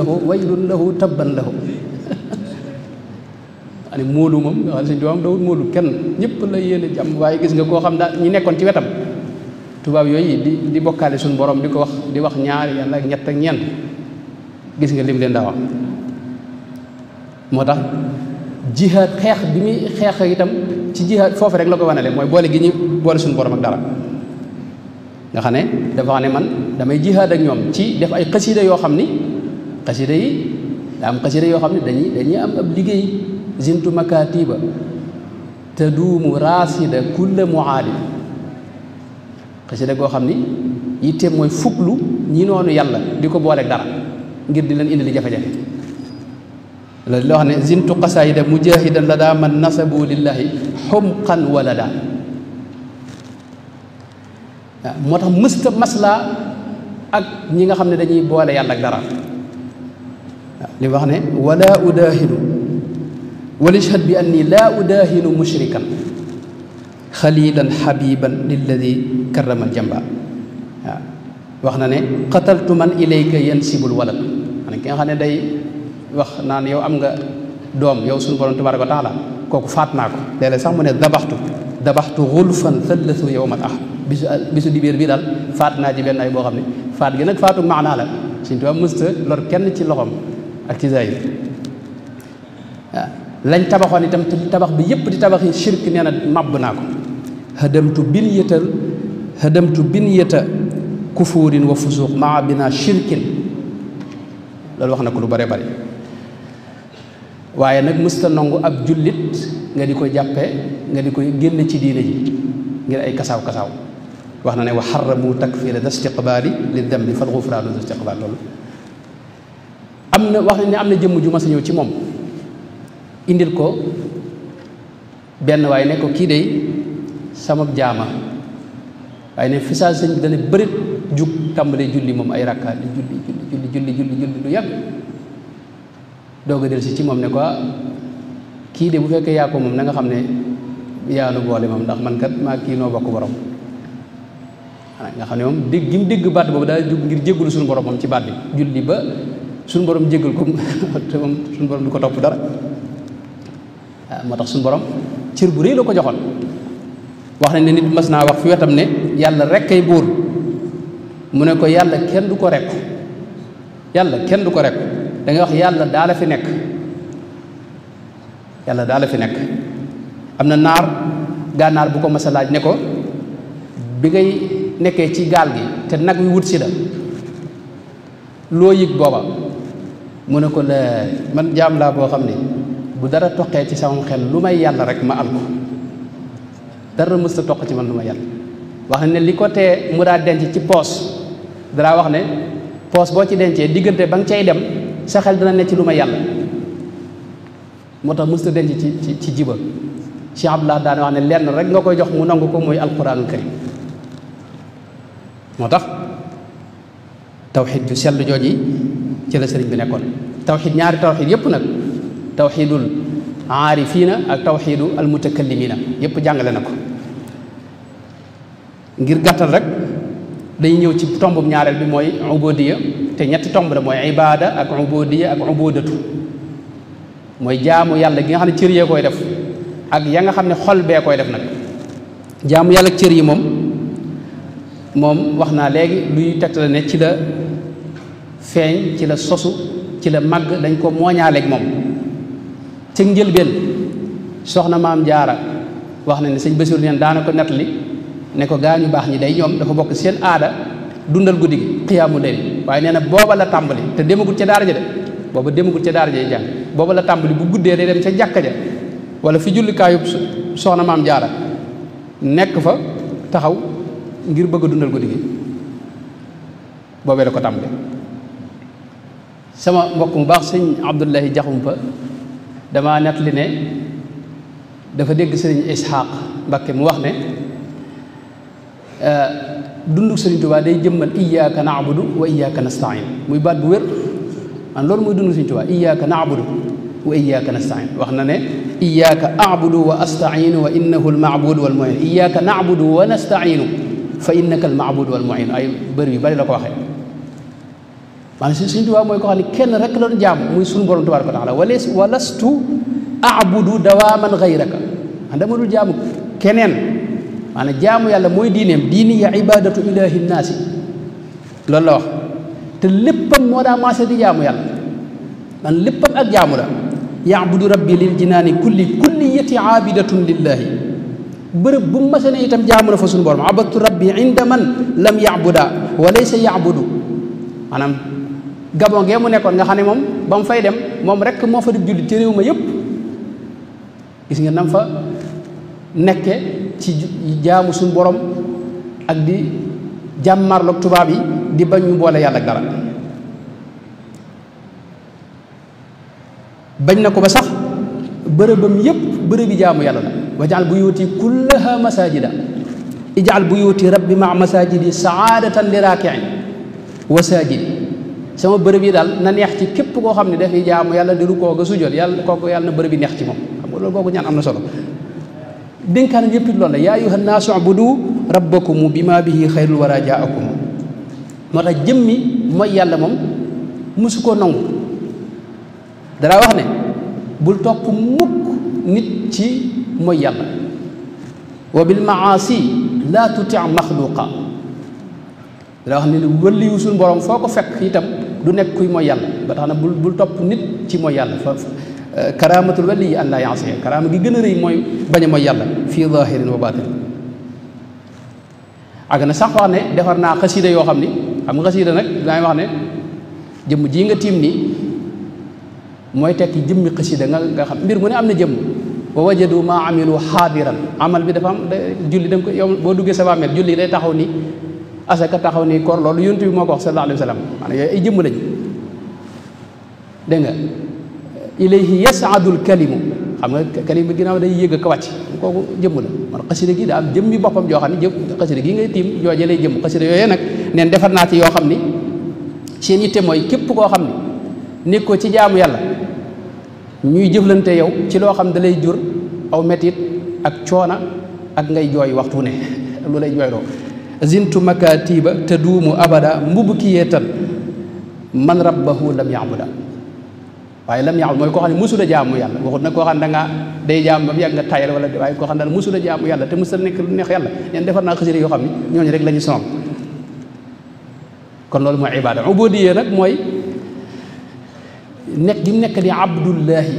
lahu tabban lahu ani móolu moom nga xam ne sëñ doom dawul móolu kenn ñëpp la yéene jàmm waaye gis nga koo xam daal ñi nekkoon ci wetam tubaab yooyu di bokkaale suñu borom di ko wax di wax ñaar yàlla ak ñett ak ñeent gis nga lim leen daa wax moo tax jihaad xeex bi muy xeex itam ci jihaad foofu rek la ko wanale mooy boole gi ñu boole suñu borom ak dara nga xam ne dafa wax ne man damay jihaad ak ñoom ci def ay xasida yoo xam ni xasida yi daa am xasida yoo xam ne dañuy am ab liggéey zintu makatiba taduumu raasida kulla muaali xasida goo xam ni yitteem mooy fuglu ñi noonu yàlla di ko booleeg dara ngir di leen indi li jafe-jafe la loo xam ne zintu qasaida mujahidan la daa man nasabu lillahi xumqan walada waaw moo tax mësta maslaa ak ñi nga xam ne dañuy boole yàlla ak dara waaw li wax ne wala udahinu walishhad bi anni laa udahinu mushrikan xalilan xabiban lilladi karramal jamba waaw wax na ne qataltu man ilayka yansibul walad ki nga xam ne day wax naan yow am nga doom yow suñu borom tabaraka wa taala kooku faat naa ko léeg-léeg sax mu ne dabaxtu xulfan thalathu yowman bisu dibéer bii daal faat naa ci benn ay boo xam ne faat gi nag faatu maanaa la Sëñ Tuubaa mësta lor kenn ci loxoom ak ci zahir waaw lañ tabaxoon itam tabax bi yépp di tabaxi shirk nee na màbb naa ko hadamtu binyata kufurin wa fusuq maa bina shirkin loolu wax na ko lu bare bare waaye nag mësta nangu ab jullit nga di ko jàppe nga di ko génn ci diine ji ngir ay kasaaw wax na ne wa xaramu takfira da istiqbaali li dembi fal gufraanu da istiqbaal loolu am na wax nañ ne am na jëmm ju ma sa ñëw ci moom indil ko benn waaye ne ko kii day sama jaama waaye ne fisaa sëñ bi dana bërit jug tàmbalee julli moom ay rakka di julli lu yàgg doog a del si ci moom ne ko kii de bu fekkee yaa ko moom na nga xam ne yaanu boole moom ndax man kat maa kii noo bokk borom nga xam ne moom dégg gi mu dégg baat boobu daal jug ngir jéggalu suñu borom moom ci baat bi julli ba suñu borom jéggal ko te moom suñu borom du ko topp dara waaw moo tax suñu borom cër bu rëy la ko joxoon wax nañ ne nit mas naa wax fi wetam ne yàlla rek kay buur mu ne ko yàlla kenn du ko rekku da ngay wax yàlla daa la fi nekk am na naar gànnaar bu ko mas a laaj ne ko bi ngay nekkee ci gaal gi te nag wi wut si la loo yëg booba mu ne ko la man jaam laa boo xam ne bu dara toqee ci sama xel lu may yàlla rek ma al ko dara mës ta toq ci man lu may yàlla wax ne li ko tee mu daa denc ci poos danaa wax ne poos boo ci dencee diggante ba nga cay dem sa xel dina ne ci lu may yàlla moo tax mës ta denc ci jiba Cheikh Abdallah daana wax ne lenn rek nga koy jox mu nangu ko mooy alquranul karim moo tax tawxid ju sell jooji ci la sëriñ bi nekkoon tawxid ñaari tawxid yépp nag tawxidul aarifiina ak tawxidu almutakallimina yépp jàngale na ko ngir gàttal rek dañuy ñëw ci tombum ñaareel bi mooy ubudiya te ñetti tomb la mooy ibaada ak ubudiya ak ubudatu mooy jaamu yàlla gi nga xam ne cër yee koy def ak ya nga xam ne xol bee koy def nag jaamu yàlla ak cër yi moom wax naa léegi luy tegtale ne ci la feeñ ci la sosu ci la màgg dañ ko mooñaaleeg moom ci njëlbeen soxna maam jaara wax na ne sëñ Basiru neen daana ko nettali ne ko gaa ñu baax ñi day ñoom dafa bokk seen aada dundal guddi gi xiyaamu layl waaye nee na booba la tàmbali te demagul ca daara ja de booba demagul ca daara ja jàng booba la tàmbali bu guddee day dem ca jàkka ja wala fi jullikaayu soxna maam jaara nekk fa taxaw ngir bëgg a dundal guddi gi boobee la ko tàmbali sama mbokk mu baax sëñ Abdullahi Jaxumpa dama nettali ne dafa dégg sëriñ Ishaq Mbakke mu wax ne dundu sëriñ Tuubaa day jëmmal iyyaka na'budu wa iyyaka nasta'in muy baat bu wér man loolu muy dundu sëriñ Tuubaa iyyaka na'budu wa iyyaka nasta'in wax na ne iyyaka a'budu wa asta'inu wa innahu al-ma'budu wal mu'in iyyaka na'budu wa nasta'inu fa innaka al-ma'budu wal mu'in ay bëri yu bari la ko waxee maanaam sëriñ Tuubaa mooy ko xam ne kenn rek la doon jaam muy sunu borom tabaaraka wa ta'ala wa lastu a'budu dawaaman ghayraka dama dul jaamu keneen maanaam jaamu yàlla mooy diineem diini ya ibadatu ilahi nnaasi loolu la wax te léppam moo daa maase di jaamu yàlla man léppam ak jaamu la ya'budu rabbi lil jinaani kulliyati aabidatun lillahi bërëb bu mu mase ne itam jaamu na fa suñu borom abadtu rabbi inda man lam ya'buda wa laysa ya'budu maanaam gabon gee mu nekkoon nga xam ne moom ba mu fay dem moom rek moo fa di julli ci réew ma yépp gis nga nam fa nekke ci jaamu suñu borom ak di jàmmarloog tubaab yi di bañ ñu boole yàlla ak dara bañ na ko ba sax bërëbam yépp bërëbi jaamu yàlla la wajaal buyuti kullaha masajida ijaal buyuti rabbi ma masajidi saadatan li raakiin wa saajid sama bërëb yi daal na neex ci képp koo xam ne dafay jaamu yàlla di rukkoo ga sujjóot yàlla kooku yàlla na bërëb yi neex ci moom xam nga loolu kooku ñaan am na solo dénkaan yëpp it loolu la yaa ayyuhan naasu ubudu rabbakum bima bihi xayrul wara jaakum moo tax jëmmi mooy yàlla moom musu koo nangu dara wax ne bul topp mukk nit ci mooy yàlla wa bil maasi la tuti maxluqa dara wax ne wëlliwu suñu borom foo ko fekk itam du nekk kuy mooy yàlla ba tax na bul topp nit ci mooy yàlla fa karaamatul wali an laa yaasiya karaama gi gën a rëy mooy bañ a mooy yàlla fii zahirin wa batin ak na sax wax ne defar naa xasida yoo xam ni xam nga xasida nag dangay wax ne jëmm jii nga tiim nii mooy tekki jëmmi xasida nga xam mbir mu ne am na jëmm wa wajadu ma amilu xaadiran amal bi dafa am julli da nga ko yow boo duggee sa bàmmeel julli day taxaw ni asaka taxaw ni koor loolu yonent bi moo ko wax sallallahu alayhi wa sallam maanaam yooyu ay jëmm lañu dégg nga ilayhi yasaadul kalimu xam nga kalimu ginnaaw day yëg a wàcc kooku jëmm la man xasida gi daa am jëmmi boppam joo xam ne xasida gi ngay tiim jooje lay jëmm xasida yooyu nag neen defar naa ci yoo xam ni seen yitte mooy képp koo xam ne nekk ko ci jaamu yàlla ñuy jëflante yow ci loo xam da lay jur aw metit ak coona ak ngay jooy waxtu ne lu lay jooyloo zintu makatiba te duumu abada mbubu kiyeetan man rabbahu lam yaabuda waaye lam yaabud mooy koo xam ne musula jaamu yàlla waxut nag koo xam ne da ngaa day jaam ba mu yàgg nga tayal wala waaye koo xam ne daal musula jaamu yàlla te musul nekk lu neex yàlla neen defar naa xasida yoo xam ne ñooñu rek la ñu sonal kon loolu mooy ibaada ubudiyya nag mooy nekk gi mu nekk di abdullahi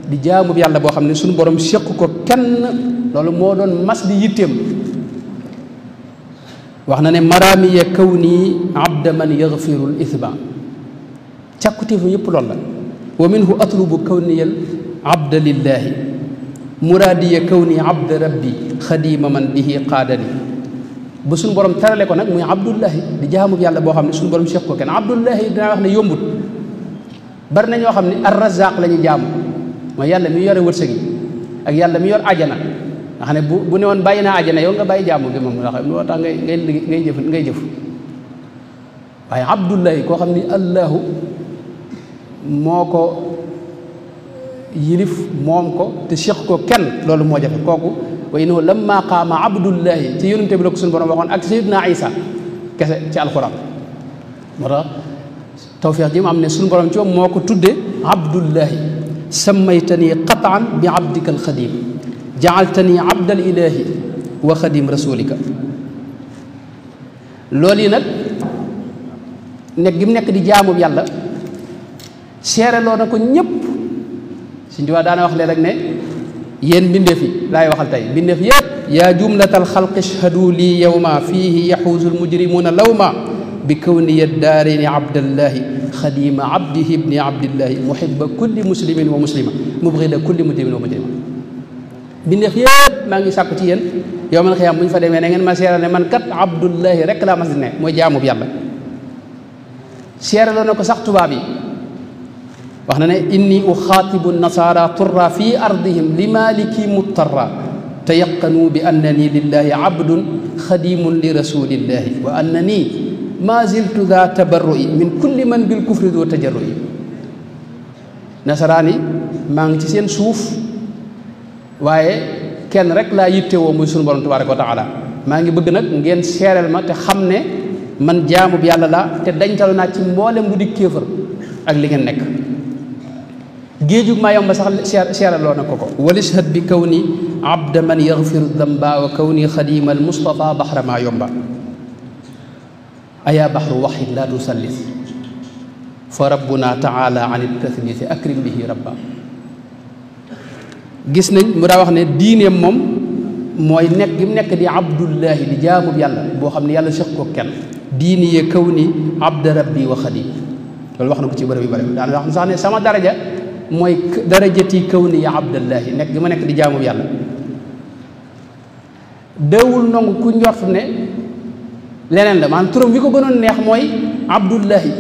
di jaamu yàlla boo xam ne suñu borom séq ko kenn loolu moo doon mas di yitteem wax na ne maraamiya kawni abda man yaghfiru l ithba càkkutéefu yëpp loolu la wa minhu atlubu kawniyal abda lillahi muraadiya kawni abda rabbi xadima man bihi qaadani ba suñu borom terale ko nag muy abdullahi di jaamu yàlla boo xam ne suñu borom séq ko kenn abdullahi dinaa wax ne yombut bari na ñoo xam ne ar-Razzaq la ñu jaamu mooy yàlla mi yore wërsëg yi ak yàlla mi yor ajana nga xam ne bu ne woon bàyyi naa ajana yow nga bàyyi jaamu gi moom nga xam moo tax ngay jëf waaye abdullahi koo xam ni allahu moo ko yilif moom ko te séq ko kenn loolu moo jafe kooku wa innahu lamma qaama abdullahi ci yonente bi la ko suñu borom waxoon ak sayyidina Isa kese ci alquran moo tax tawfiix ji mu am ne suñu borom ci moom moo ko tudde abdullahi sammaytani qataan bi abdika alxadim jaaltani abdal ilahi wa xadim rasulika loolu yi nag nekk gi mu nekk di jaamu yàlla seereloo na ko ñëpp Sëñ Tuubaa daana wax leen rek ne yéen mbindeef yi laay waxal tey mbindeef yëpp yaa jumlatal xalqi ishhadu lii yawma fiihi yaxuusul mujrimuuna lawma bi kawniya daarini abdallahi xadima abdihi ibni abdillahi muhibba kulli muslimin wa muslima mubghida kulli mujrimin wa mujrima bindeef yëpp maa ngi sàkku ci yéen yow man xiyaam bu ñu fa demee na ngeen ma seeral ne man kat abdullahi rek laa mas di ne mooy jaamub yàlla seeraloo na ko sax tubaab yi wax na ne inni uxaatibu nasaara turra fi ardihim li maliki muttarra tayaqanu bi annani lillahi abdun xadimun li rasulillahi wa annani ma ziltu daa tabarru'i min kulli man bil kufri doo tajarru'i nasaraan yi maa ngi ci seen suuf waaye kenn rek laa yittewoo muy sunu borom tabaraka wa taala maa ngi bëgg nag ngeen seereel ma te xam ne man jaamub yàlla la te dañtalu naa ci mboolem lu di kéefër ak li ngeen nekk géejug maa yomba sax seeraloo na ko walishhad bi kaw ni abda man yaghfiru damba wa kaw ni xadima al mustafa baxra maa yomba ayaa baxru waxid laa tusallis fa rabbuna taala an iltathlisi akrim bihi rabba gis nañ mu daa wax ne diineem moom mooy nekk gi mu nekk di abdullahi di jaamub yàlla boo xam ne yàlla séq ko kenn diini ye kaw ni abda rabbi wa xadim loolu wax na ko ci bërëb yu bëri daana wax sax ne sama daraja mooy darajati kaw ni ya abdullahi nekk gi ma nekk di jaamub yàlla dawul nangu ku njort ne leneen la maanaam turam wi ko gënoon neex mooy abdullahi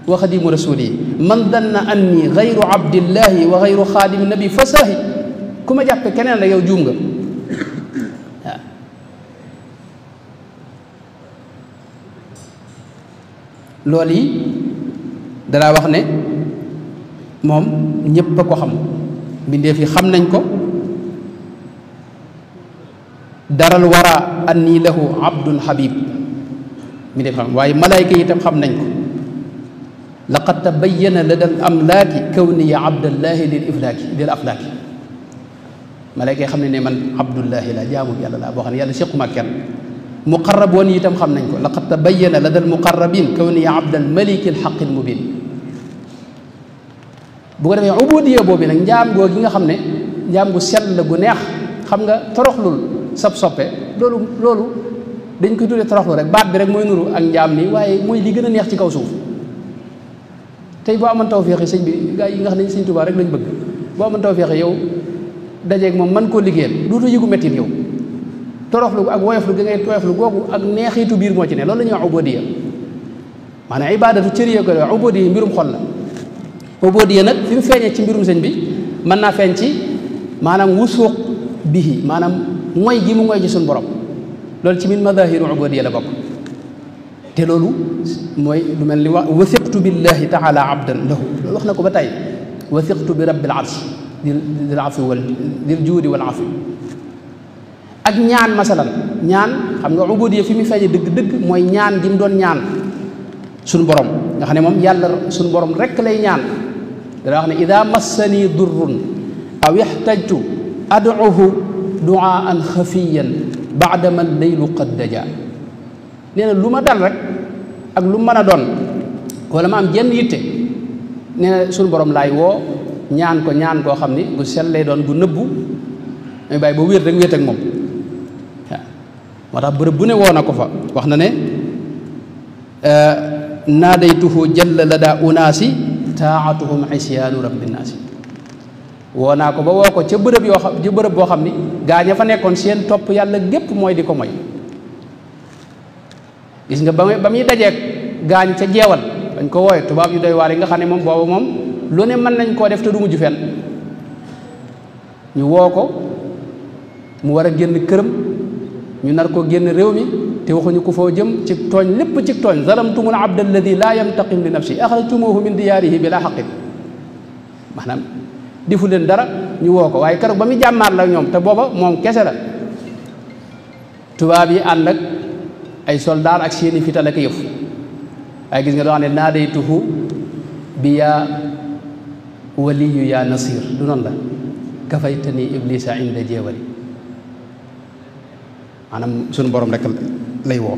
wa xadimu rasuli man danna anni gayru abdillahi wa gayru xaadimi nabi fasaahi ku ma jàppe keneen la yow juum nga waaw loolu yi danaa wax ne moom ñépp a ko xam mbindeef yi xam nañ ko daral wara anni lahu abdun habib mbindeef xam waaye malaayka yi itam xam nañ ko laqad tabayyana lada al amlaaki kawniya abdallahi lil aflaaki malaayka yi xam ne man abdullahi la jaamu yàlla laa boo xam ne yàlla séquma ak kenn muqarraboon yi itam xam nañ ko laqad tabayyana lada al muqarrabin kawniya abdal maliki al xaqi al mubin bu ko defee ubudiya boobu nag njaam goo gi nga xam ne njaam gu sell la gu neex xam nga toroxlul sab soppe loolu dañ koy tuddee toroxlu rek baat bi rek mooy nuru ak njaam nii waaye mooy li gën a neex ci kaw suuf tey boo amoon tawféex sëñ bi gaa yi nga xam ne sëñ Tuubaa rek lañ bëgg boo amoon tawféex yow dajeeg moom mën koo liggéeyal duutu yëgu mettit yow toroxlu ak woyoflu gi ngay woyoflu googu ak neexitu biir moo ci ne loolu la ñuy wax ubudiya maanaam ibadatu cëriye ko la ubudiya mbirum xol la ubudiya nag fi mu feeñee ci mbirum sëñ bi mën naa feeñ ci maanaam wusuuq bihi maanaam mooy gi mu mooy ci suñu borom loolu ci min madahiru ubudiya la bokk te loolu mooy lu mel ni wax wasiqtu billahi taala abdan lahu loolu wax na ko ba tey wasiqtu bi rabbil arsh dil afi wal dil juudi wal afi ak ñaan masalan ñaan xam nga ubudiya fi mu feeñee dëgg-dëgg mooy ñaan gi mu doon ñaan suñu borom nga xam ne moom yàlla suñu borom rekk lay ñaan dana wax ne ida massani durrun aw ixtajtu ad'uhu duaan xafiyan baada man laylu qad daja nee na lu ma dal rek ak lu mën a doon wala ma am jenn yitte nee na suñu borom laay woo ñaan ko ñaan koo xam ni bu sell lay doon bu nëbbu may bàyyi ba wéet rek wéet ak moom waaw moo tax bërëb bu ne woo na ko fa wax na ne naadaytuhu jalla lada unaasi taatuhum isyaanu rabbi naasi woo naa ko ba woo ko ca bërëb yoo xam ca bërëb boo xam ni gaa ña fa nekkoon seen topp yàlla gépp mooy di ko moy gis nga ba muy dajeeg gaañ ca jeewal dañ ko wooye tubaab yu doy waar yi nga xam ne moom boobu moom lu ne mën nañ koo def te du mujj fenn ñu woo ko mu war a génn këram ñu nar ko génn réew mi te waxuñu ko foo jëm ci tooñ lépp ci tooñ zalamtumul abda alladi laa yantaqim li nafsi axrajtumuhu min diyaarihi bila xaqin maanaam defu leen dara ñu woo ko waaye keroog ba muy jàmmaar la ñoom te booba moom kese la tubaab yi ànd ak ay soldaar ak seeni fital ak yëf waaye gis nga doo xam ne naadaytuhu bi yaa waliyu yaa nasir du noonu la kafaytani iblisa inda jeewali maanaam suñu borom rek lay woo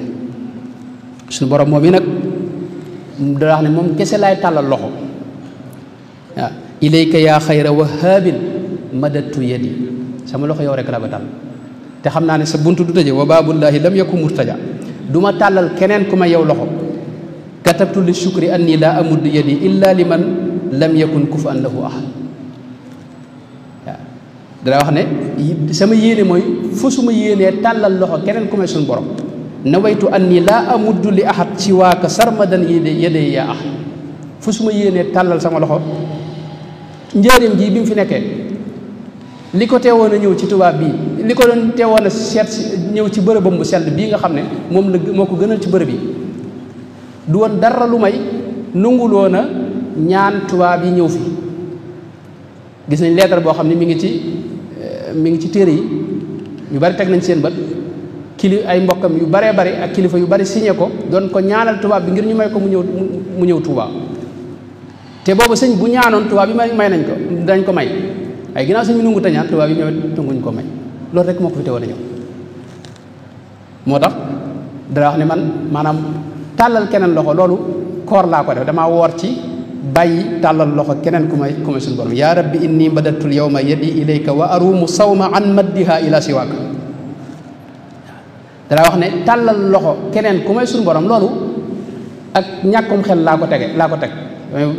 suñu borom moom yi nag da wax ne moom kese laay tàllal loxo waaw ilayka yaa xayra wahaabin madadtu yadi sama loxo yow rek la ba tàll te xam naa ne sa buntu du tëje wa baabullahi lam yakun murtaja du ma tàllal keneen ku ma yow loxo katabtu li shukri anni laa amuddu yadi illa liman lam yakun kufan lahu ahad waaw dana wax ne sama yéene mooy fu suma yéenee tàllal loxo keneen ku may suñu borom nawaytu anni laa amuddu li ahad siwaaka sarmadan yadee yaa ahad fu suma yéenee tàllal sama loxo njëriñ ji bi mu fi nekkee li ko teewoon a ñëw ci tubaab bii li ko doon teewoon a seet ñëw ci bërëbam bu sell bii nga xam ne moom la moo ko gënal ci bërëb yi du woon dara lu may nanguloon a ñaan tubaab yi ñëw fi gis nañ lettre boo xam ne mi ngi ci téere yi ñu bari teg nañ seen bët ay mbokkam yu baree bari ak kilifa yu bari signé ko doon ko ñaanal tubaab bi ngir ñu may ko mu ñëw Tuubaa te boobu sëñ bu ñaanoon tubaab bi may nañ ko dañ ko may ay ginnaaw sëñ bi nangu ta ñaan tubaab yi ñëw nanguñ ko may loolu rek moo ko fi teewoon a ñëw moo tax dara wax ne man maanaam tàllal keneen loxo loolu koor laa ko def damaa woor ci bàyyi tàllal loxo keneen ku may suñu borom yaa rabbi inni madatul yawma yadi ilayka wa arumu sawma an maddiha ila siwaaka dara wax ne tàllal loxo keneen ku may suñu borom loolu ak ñàkkum xel laa ko teg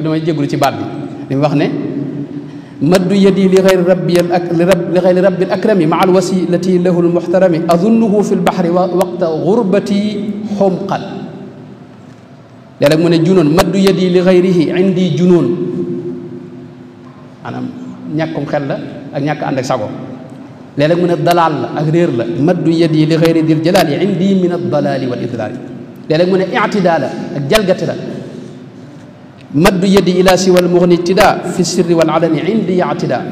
damay jégalu ci baat bi li mu wax ne maddu yadi li xayri rabbil akrami maa al wasilati lahu al muxtarami adunnuhu fi l baxri waqta gurbati xumqan léeg-léeg mu ne junoon maddu yadi li xayrihi indi junoon maanaam ñàkkum xel la ak ñàkk ànd ak sago. léeg-léeg mu ne dalaal la ak réer la maddu yadi li xayri dil jalaali indi min ad-dalaali wal idlaali. léeg-léeg mu ne i'tidaa la ak jalgati la maddu yadi ila siwal mughni ibtidaa fi sirri wal alani indi i'tidaa.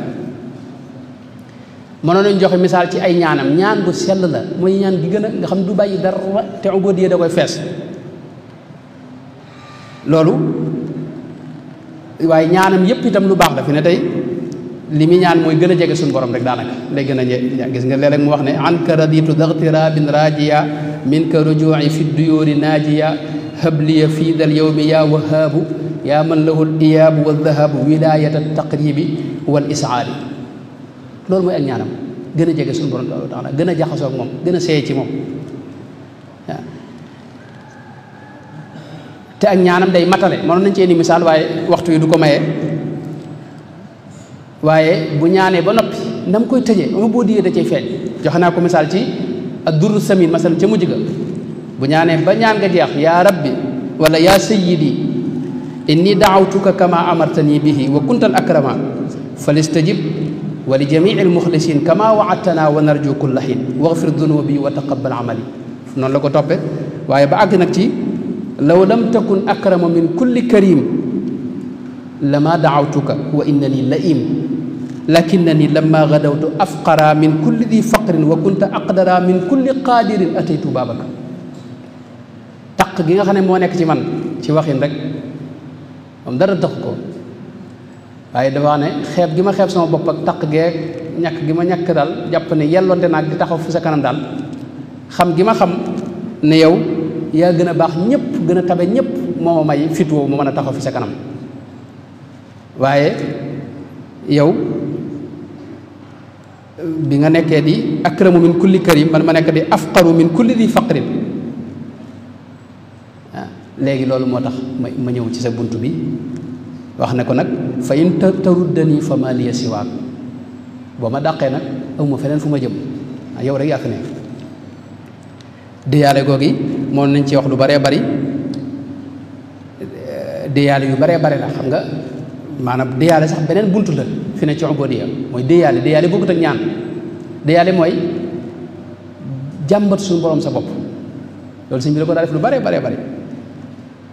mënoon nañ joxe misaal ci ay ñaanam ñaan bu sell la mooy ñaan gi gën a nga xam du bàyyi dara te ubudiyya da koy fees loolu. waaye ñaanam yépp itam lu baax la fi ne tey li muy ñaan mooy gën a jege suñu borom rek daanaka lay gën a gis nga léeg-léeg mu wax ne anka raditu daghtirabin rajiya minka ruju'i fi duyuri najiya habliya fi dal yawmi ya wahabu ya man lahu al iyabu wa dhahabu wilayat at taqribi wal isaari. loolu mooy ak ñaanam gën a jege suñu borom taala gën a jaxasoo ak moom gën a seey ci moom waaw. te ak ñaanam day matale mënoon nañ ci indi misaal waaye waxtu yi du ko maye waaye bu ñaanee ba noppi na mu koy tëjee ma boo diyee da cay feeñ. joxe naa ko misaal ci ad-durru samin masal ca mujj ga bu ñaanee ba ñaan nga jeex yaa rabbi wala yaa sayyidi inni daawtuka kama amartani bihi wa kunta al akrama falistajib wa li jamii al muxlisin kama waadtana wa narju kulla xiin waxfir dunubi wa taqabbal amali. noonu la ko toppe waaye ba àgg nag ci law lam takun akrama min kulli karim lama daawtuka wa innani laim lakinnani lamma gadawtu afqara min kulli di faqrin wa kunta aqdara min kulli qaadirin ataytu baabaka. taq gi nga xam ne moo nekk ci man ci waxin rek moom dara tax ko waaye dafa wax ne xeeb gi ma xeeb sama bopp ak taq geeg ñàkk gi ma ñàkk daal jàpp ne yelloonte naag di taxaw fi sa kanam daal xam gi ma xam ne yow yaa gën a baax ñëpp gën a tabe ñëpp moo ma may fit woowu ma mën a taxaw fi sa kanam waaye yow bi nga nekkee di akramu min kulli karim man ma nekk di afqaru min kulli di faqrin léegi loolu moo tax ma ñëw ci sa bunt bi wax ne ko nag fa in taruddani fa ma liya siwaak boo ma dàqee nag awma feneen fu ma jëm yow rek yaa fi ne. déyaale googi moom nañ ci wax lu baree bari déyaale yu baree bari la xam nga maanaam déyaale sax beneen buntu la fi ne ci ubudiyya mooy déyaale bokkut ak ñaan. déyaale mooy jàmbat suñu borom sa bopp loolu sëñ bi da ko daa def lu baree baree bari.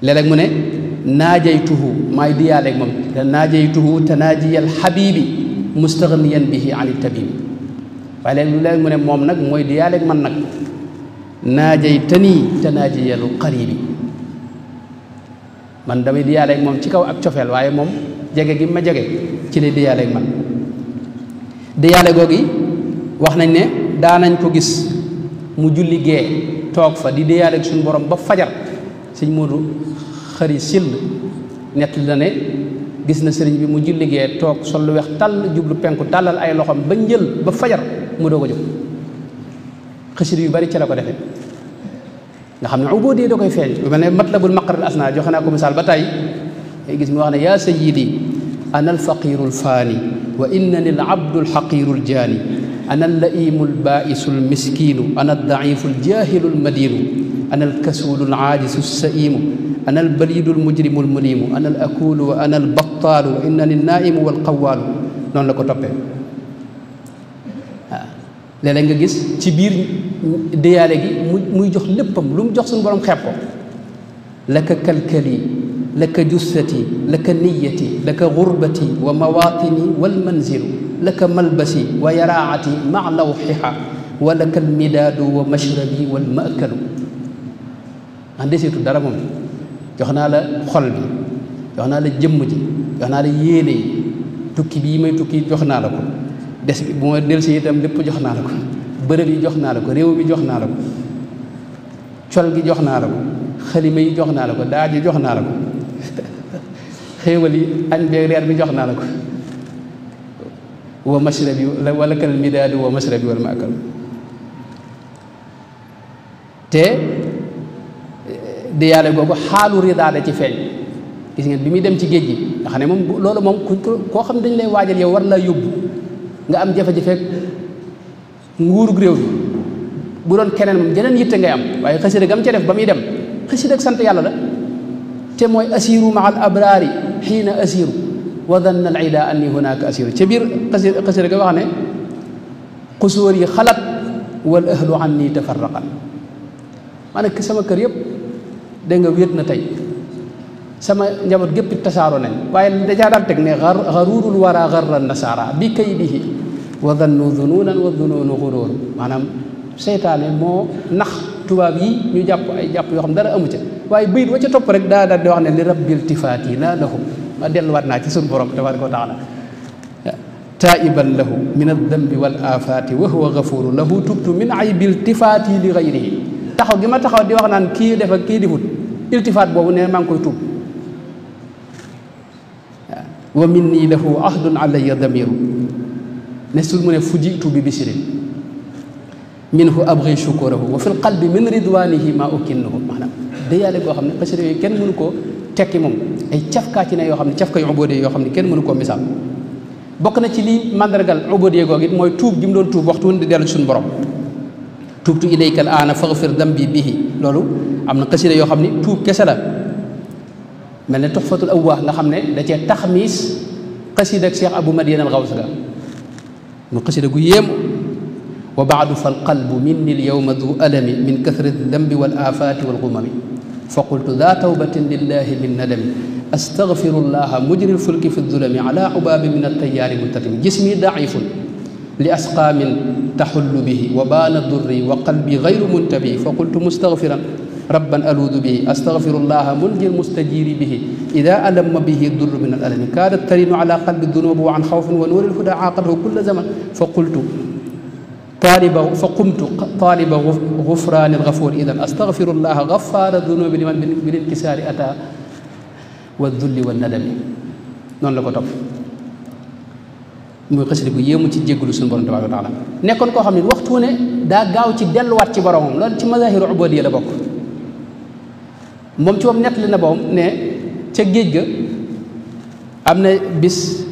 léeg-léeg mu ne naajaytuhu maay déyaale ak moom te naajaytuhu tanaajiyal xabibi mustaghniyan bihi an tabibi waaye léeg-léeg mu ne moom nag mooy déyaale ak man nag naajaytanii tanaajiyal qaribi man damay déyaale ak moom ci kaw ak cofeel waaye moom jege gi ma jege ci lay déyaale ak man. déyaale googi wax nañ ne daanañ ko gis mu julli gee toog fa di déyaale ak suñu borom ba fajar. sëñ Moodu xëri sill nett la ne gis na sëriñ bi mu julli gee toog sol lu weex tàll jublu penku tàllal ay loxoom ba njël ba fajar mu doog a jóg. xasida yu bari ci la ko defee nga xam ne ubudiyya da koy feeñ lu mel ne matlabul maqaral asna joxe naa ko misaal ba tey ay gis mu wax ne yaa sayyidi ana alfaqiru alfaani wa innani alabdu alxaqiru aljaani ana allaimu albaisu almiskinu ana aldaifu aljahilu almadinu ana alkasulu alaajisu alsaimu ana albalidu almujrimu almunimu ana alakulu wa ana albattaalu wa innani alnaimu walqawaalu noonu la ko toppee waaw léeg-léeg nga gis ci biir déyaale gi muy jox léppam lu mu jox suñu borom xeeb ko laka kalkali laka jussati laka niyati laka gurbati wa mawatini walmanzilu laka malbasi wa yaraati maa lawxiha wa laka almidaadu wa mashrabi walmaakalu an desitu dara moom jox naa la xol bi jox naa la jëmm ji jox naa la yéene yi tukki bii may tukki jox naa la ko des bi bu ma delsi itam lépp jox naa la ko bërëb yi jox naa la ko réew mi jox naa la ko col gi jox naa la ko xalima yi jox naa la ko daaj yi jox naa la ko xéewal yi añ beeg reer bi jox naa la ko wa mashrabi wala kal midaadu wa mashrabi wal maakal te di yàlla googu xaalu ridaa da ci feeñ gis ngeen bi muy dem ci géej gi nga xam ne moom loolu moom koo xam dañ lay waajal yow war laa yóbbu nga am jafe-jafe nguurug réew bi bu doon keneen moom jeneen yitte ngay am waaye xasida gam ca def ba muy dem xasida ak sant yàlla la te mooy asiru maa al abraari xiina asiru wa danna al ida anni hunaka asiru ca biir xasida ga wax ne xusóor yi xalat wal ahlu anni tafarraqan maanaam sama kër yëpp da nga wéet na tey sama njaboot gépp tasaaroo nañ waaye dajaa daal teg ne xaruurul wara xarra nasaara bi kaydihi wa dannu dunuunan wa dunuunu xuróor maanaam seytaane moo nax tubaab yi ñu jàpp ay jàpp yoo xam dara amu ca waaye bayit wa ca topp rek daa daal di wax ne li rabbil tifaati laa lahum ma delluwaat naa ci suñu borom tabaraka wa taala taiban lahu min aldambi wal afaati wa huwa gafuru lahu tubtu min aybil tifaati li gayrihi taxaw gi ma taxaw di wax naan kii def ak kii difut iltifaat boobu ne maa ngi koy tuub wa minni lahu ahdun alayya damiru ne sul mu ne fujitu bi bisirin minhu abghi shukurahu wa fil qalbi min ridwanihi ma ukinnahu maanaam déyaale boo xam ne xasida yooyu kenn mënu koo tekki moom ay cafkaa ci ne yoo xam ne cafka yu ubóodee yoo xam ne kenn mënu koo misaal bokk na ci lii mandargal ubóodee googu it mooy tuub gi mu doon tuub waxtu woon di dellu suñu borom tuubtu ilayka al aana faghfir dambi bihi loolu am na xasida yoo xam ne tuub kese la mel ne tuxfatul awwaax nga xam ne da cee taxmiis xasida ak Cheikh Abou Madiane al Gaws ga mu xasida gu yéem wa baadu fal qalbu minni al yawma du alami min kathrati dambi wal afaati wal gumami fa qultu daa tawbatin lillahi min nadami astaghfirullaha mujri al fulki fi zulami ala ubaabi min altayaari muntatimi jismi daifun li asqaamin taxullu bihi wa baana durri wa qalbi gayru muntabi fa qultu mustaghfiran rabban aluudu bihi astaghfirullaha munji almustajiri bihi ida alamma bihi durru min alalami kaadat tarinu ala qalbi dunubi wa an xawfin wa nuuri alhuda aaqadahu kulla zaman fa qumtu taaliba gufraani algafuur idan astaghfirullaha gafaara dunubi liman bil inkisaari ata wa dulli wa nadami noonu la ko topp muy xasida bu yéemu ci jéggalu suñu borom tabaaraka wa taala nekkoon koo xam ne waxtu ne daa gaaw ci delluwaat ci boromam loolu ci mazaahiru ubuudiyya la bokk moom ci moom nettali na boom ne ca géej ga am na bis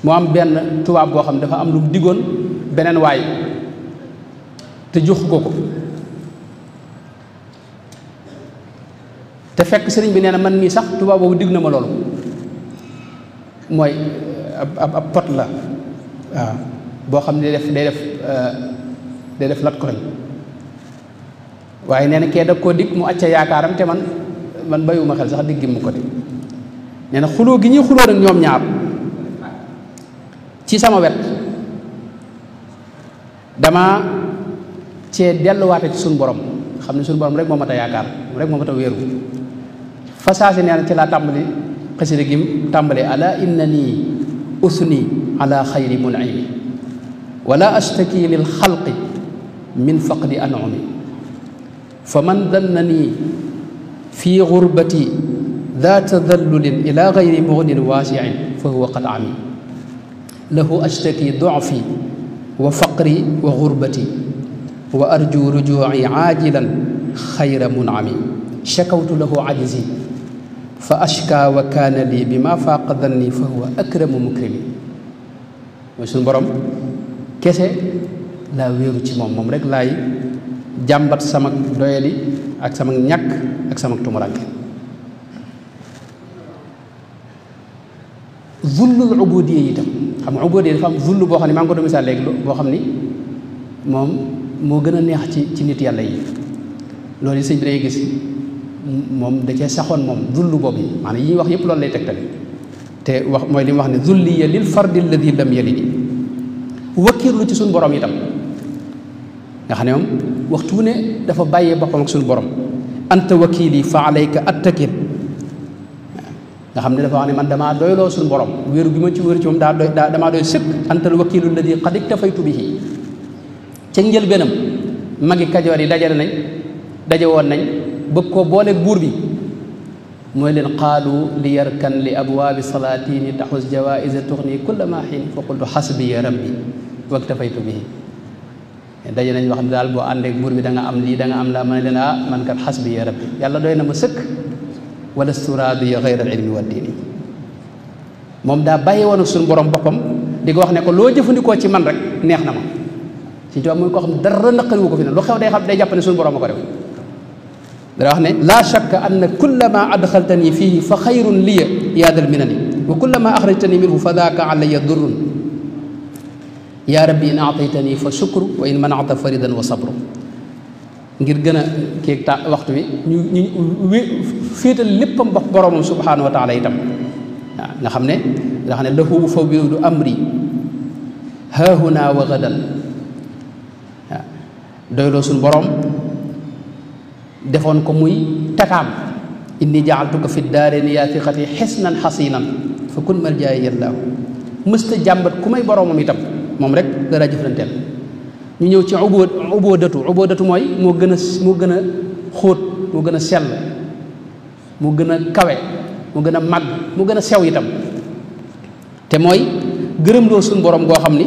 moo am benn tubaab boo xam ne dafa am lu mu diggoon beneen waay te joxu ko te fekk sëriñ bi nee na man mii sax tubaab boobu digg na ma loolu mooy ab pot la waaw boo xam ne day def lat koroñ waaye nee na kee da koo dig mu acca yaakaaram te man bayuma xel sax diggi mu ko dig nee na xuloo gi ñuy xuloo nag ñoom ñaar ci sama wet dama cee delluwaate ci suñu borom xam ne suñu borom rek moo mat a yaakaar rek moo mat a wéeru fasaasi nee na ci laa tàmbali xasida gi tàmbali ala innani usni ala xayri mun'imi wala ashtaki lil xalqi min faqdi an'umi fa man dannani fi gurbati daa tadallulin ila gayri mugnin waasiin fa huwa qad ami lahu ashtaki du'fi wa faqri wa gurbati wa arju rujuuci aajilan xayra mun'ami shakawtu lahu ajzi fa ashka wa kaana lii bi ma faaqa danni fa huwa akramu mukrimi mooy suñu borom kese laa wéeru ci moom rek laay jàmbat sama doyadi ak sama ñàkk ak sama tumuranke zullul ubudiyya yi itam xam nga ubudiyya dafa am zull boo xam ne maa ngi ko doon misaal léegi boo xam ni moom moo gën a neex ci nit yàlla yi loolu yi sëñ bi day gis moom da cee saxoon moom zullu boobu yi maanaam yi ñuy wax yëpp loolu lay tegtal te wax mooy li mu wax ne zulliya lil fardi alladi lam yalidi wakiirlu ci suñu borom itam nga xam ne moom waxtu ne dafa bàyyee boppam ak suñu borom anta wakili fa alayka attakil nga xam ne dafa wax ne man damaa doyloo suñu borom wéeru gi ma ci wéeru ci moom damaa doy sëkk antal wakilu alladi qad iktafaytu bihi ca njëlbéenam magi kajoor yi daje woon nañ bëgg koo booleeg buur bi mooy leen qaalu li yarkan li abwaabi salaatini taxus jawaïsa tuxni kulla ma xiin fa qultu xasbiya rabbi waktafaytu bihi daje nañ wax ne daal boo àndeek buur bi da nga am lii da nga am laa ma ne leen man kat xasbiya rabbi yàlla doy na ma sëkk wala sturaadiya gayra al ilmi wa diini moom daa bàyyi woon ak suñu borom boppam di ko wax ne ko loo jëfandikoo ci man rek neex na ma ci tubaab mooy koo xam ne dara naqariwu ko fi ne lu xew day jàpp ne suñu borom a ko def dara wax ne laa shakka anna kullama adxaltani fihi fa xayrun liya yaadal minani wa kullama axrajtani minhu fa daaka alayya durrun yaa rabbi in aataytani fa shukru wa in manata faridan wa sabru ngir gën a kéeg ta waxtu wi ñu féetal léppam ba boromam subhanahu wa taala itam waaw nga xam ne lahu fawwidu amri haahuna wa gadan waaw doyloo suñ borom defoon ko muy takaam inni jaaltuka fi daarayni yaa thiqati xisnan xasinan fa kun maljaaya yallaahu mësta jàmbat ku may boromam itam moom rek dara jëflanteel ñu ñëw ci ubóodatu mooy moo gën a xóot moo gën a sell moo gën a kawe moo gën a màgg moo gën a sew itam te mooy gërëmloo suñu borom goo xam ni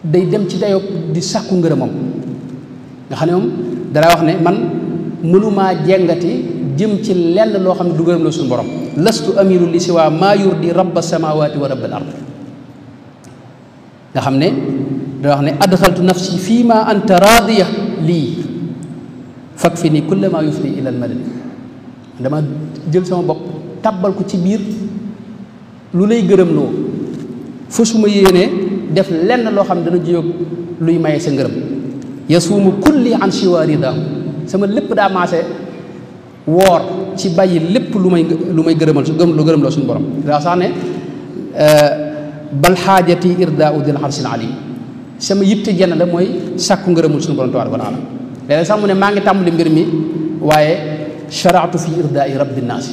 day dem ci dayoo di sàkku ngërëmam nga xam ne moom dara wax ne man mënumaa jengati jëm ci lenn loo xam ne du gërëmloo suñu borom lastu amilu li siwa maa yurdi rabba samawati wa rabbal ard nga xam ne da wax ne adxaltu nafsi fii ma anta raadiya lii fak fi ni kulla ma yufdi ila al madani dama jël sama bopp tàbbal ko ci biir lu lay gërëmloo fa su ma yéenee def lenn loo xam ne dana jóg luy maye sa ngërëm yasuumu kulli an siwa ridaahu sama lépp daa maase woor ci bàyyi lépp lu may gërëmal lu gërëmloo suñu borom daa sax ne bal xaajati irdaau dil arsil alim sama yitte jenn la mooy sàkku ngërëmul suñu borom tabaaraka wa taala léeg-léeg sax mu ne maa ngi tàmbali mbir mi waaye sharaatu fi irdaai rabbi naasi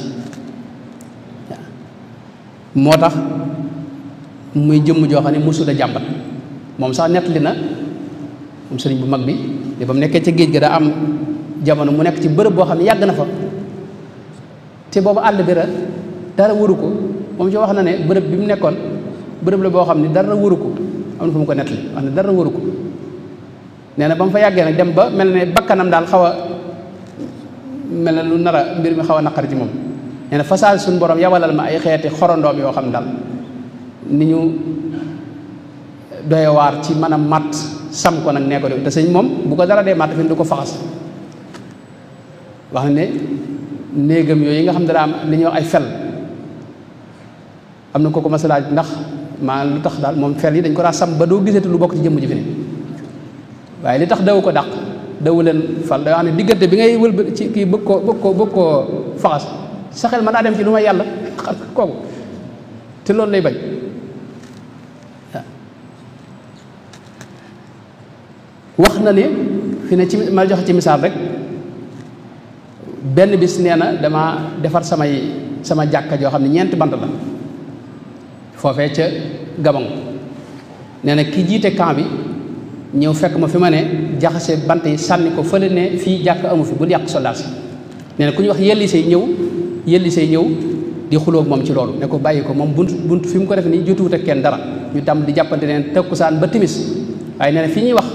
moo tax muy jëmm joo xam ne mosul a jàmbat moom sax nettali na moom sëriñ bu mag bi te ba mu nekkee ca géej ga daa am jamono mu nekk ci bërëb boo xam ne yàgg na fa te boobu àll bi dara wëru ko moom ci wax na ne bërëb bi mu nekkoon bërëb la boo xam ne dara wëru ko am na fu mu ko nettali wax ne dara wëru ko nee na ba mu fa yàggee nag dem ba mel ne bakkanam daal xaw a mel ne lu nar a mbir mi xaw a naqari ci moom nee na fasaal suñu borom yabalal ma ay xeeti xorondoom yoo xam ne daal ni ñu doye waar ci mën a matt sam ko nag nee ko def te sëñ moom bu ko dara dee matt fi du ko faxas wax ne néegam yooyu nga xam ne daa am li ñuy wax ay fel am na ko mas a laaj ndax maa lu tax daal moom fel yi dañ ko daa sam ba doo gisati lu bokk ci jëmm ji fi ne waaye li tax daw ko dàq dawu leen fal day wax ne diggante bi ngay wëlba ci kii bëgg koo faxas sa xel mën naa dem ci lu may yàlla xam kooku te loolu lay bañ wax na ne fi ne ci ma joxe ci misaal rek benn bis nee na dama defar sama jàkka joo xam ne ñeenti bant la foofee ca Gabon nee na ki jiite camp bi ñëw fekk ma fi ma ne jaxase bant yi sànni ko fële ne fii jàkk amu fi bul yàq soldat si nee na ku ñuy wax yelli say ñëw di xulóog moom ci loolu ne ko bàyyi ko moom bunt fi mu ko def nii jotuwut ak kenn dara ñu tam di jàppante neen takkusaan ba timis waaye nee na fi ñuy wax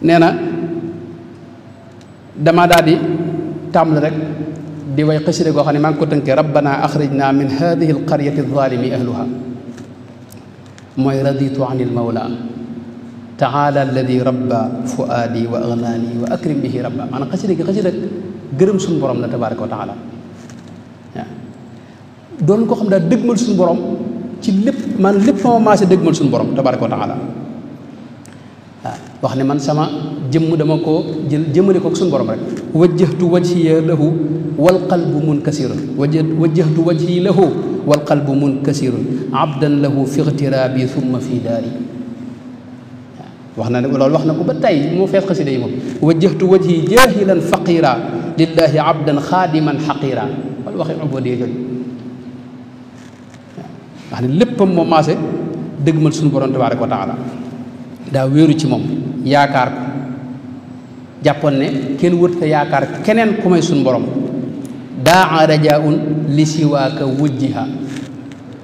nee na dama daal di tàmbali rek di way xasida goo xam ne maa ngi ko tënkee rabbana axrijna min hadihi alqaryati alzalimi ahluha mooy raditu an ilmawla taala alladi rabba fuaadi wa agnaani wa akrim bihi rabba maanaam xasida gërëm suñu borom la tabaraka wa taala waaw doon ko xam daal dëgmal suñu borom ci lépp man lépp ma maase dëgmal suñu borom tabaraka wa taala waaw wax ne man sama jëmm dama ko jëmale ko suñu borom rek wajjahtu wajhiya lahu wal qalbu munkasirun wajjahtu wajhi lahu wal qalbu munkasirun abdan lahu fi igtirabi thumma fi daari wax na ne loolu wax na ko ba tey moo fees xasida yi moom wajjahtu wajhi jahilan faqira lillahi abdan xaadiman xaqira wala waxee ubudiyya jooju wax ne léppam moom maase dëgmal suñu borom tabaraka wa taala daa wéeru ci moom yaakaar ko jàppoon ne kenn wërta yaakaar keneen ku may suñu borom daa rajaun li siwaaka wujjiha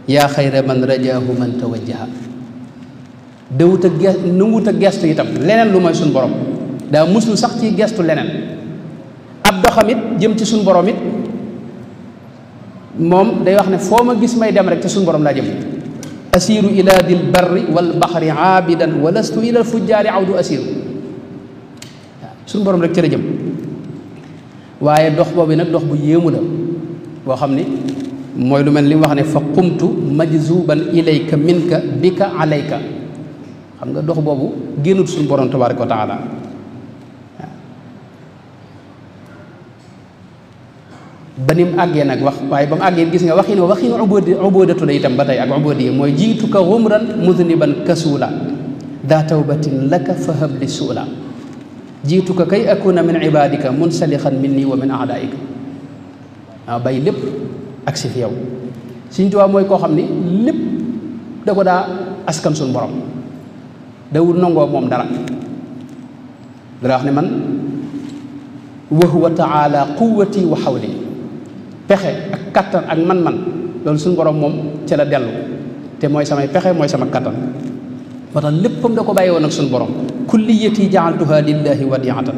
yaa xayra man rajaahu man tawajjaha dawut a nanguwut a gestu itam leneen lu may suñu borom daa muslu sax ci gestu leneen ab doxamit jëm ci suñu borom it moom day wax ne foo ma gis may dem rek ci suñu borom laa jëm asiru ila dil barri wal baxri aabidan wa lastu ila fujjaari awdu asiru suñu borom rek ci la jëm waaye dox boobu nag dox bu yéemu la boo xam ni mooy lu mel li mu wax ne fa qumtu majzuban ilayka minka bika alayka xam nga dox boobu génnut suñu borom tabaraka wa taala ba ni mu àggee nag wax waaye ba mu àggee gis nga waxinu ubudatu la itam ba tey ak ubudi mooy jiituka xumran mudniban kasula daa tawbatin laka fahab li suula jiituka kay akuna min ibadika munsalixan minni wa min aadaika waaw bay lépp ak si fi yow Sëñ Tuubaa mooy koo xam ni lépp da ko daa askan suñu borom dawul nangoo moom dara dara wax ne man wa huwa taala quwwati wa xawli pexe ak kattan ak man-man loolu suñu borom moom ci la dellu te mooy samay pexe mooy sama kattan moo tax léppam da ko bàyyi woon ak suñu borom kulliyati jaaltuha lillahi wadiatan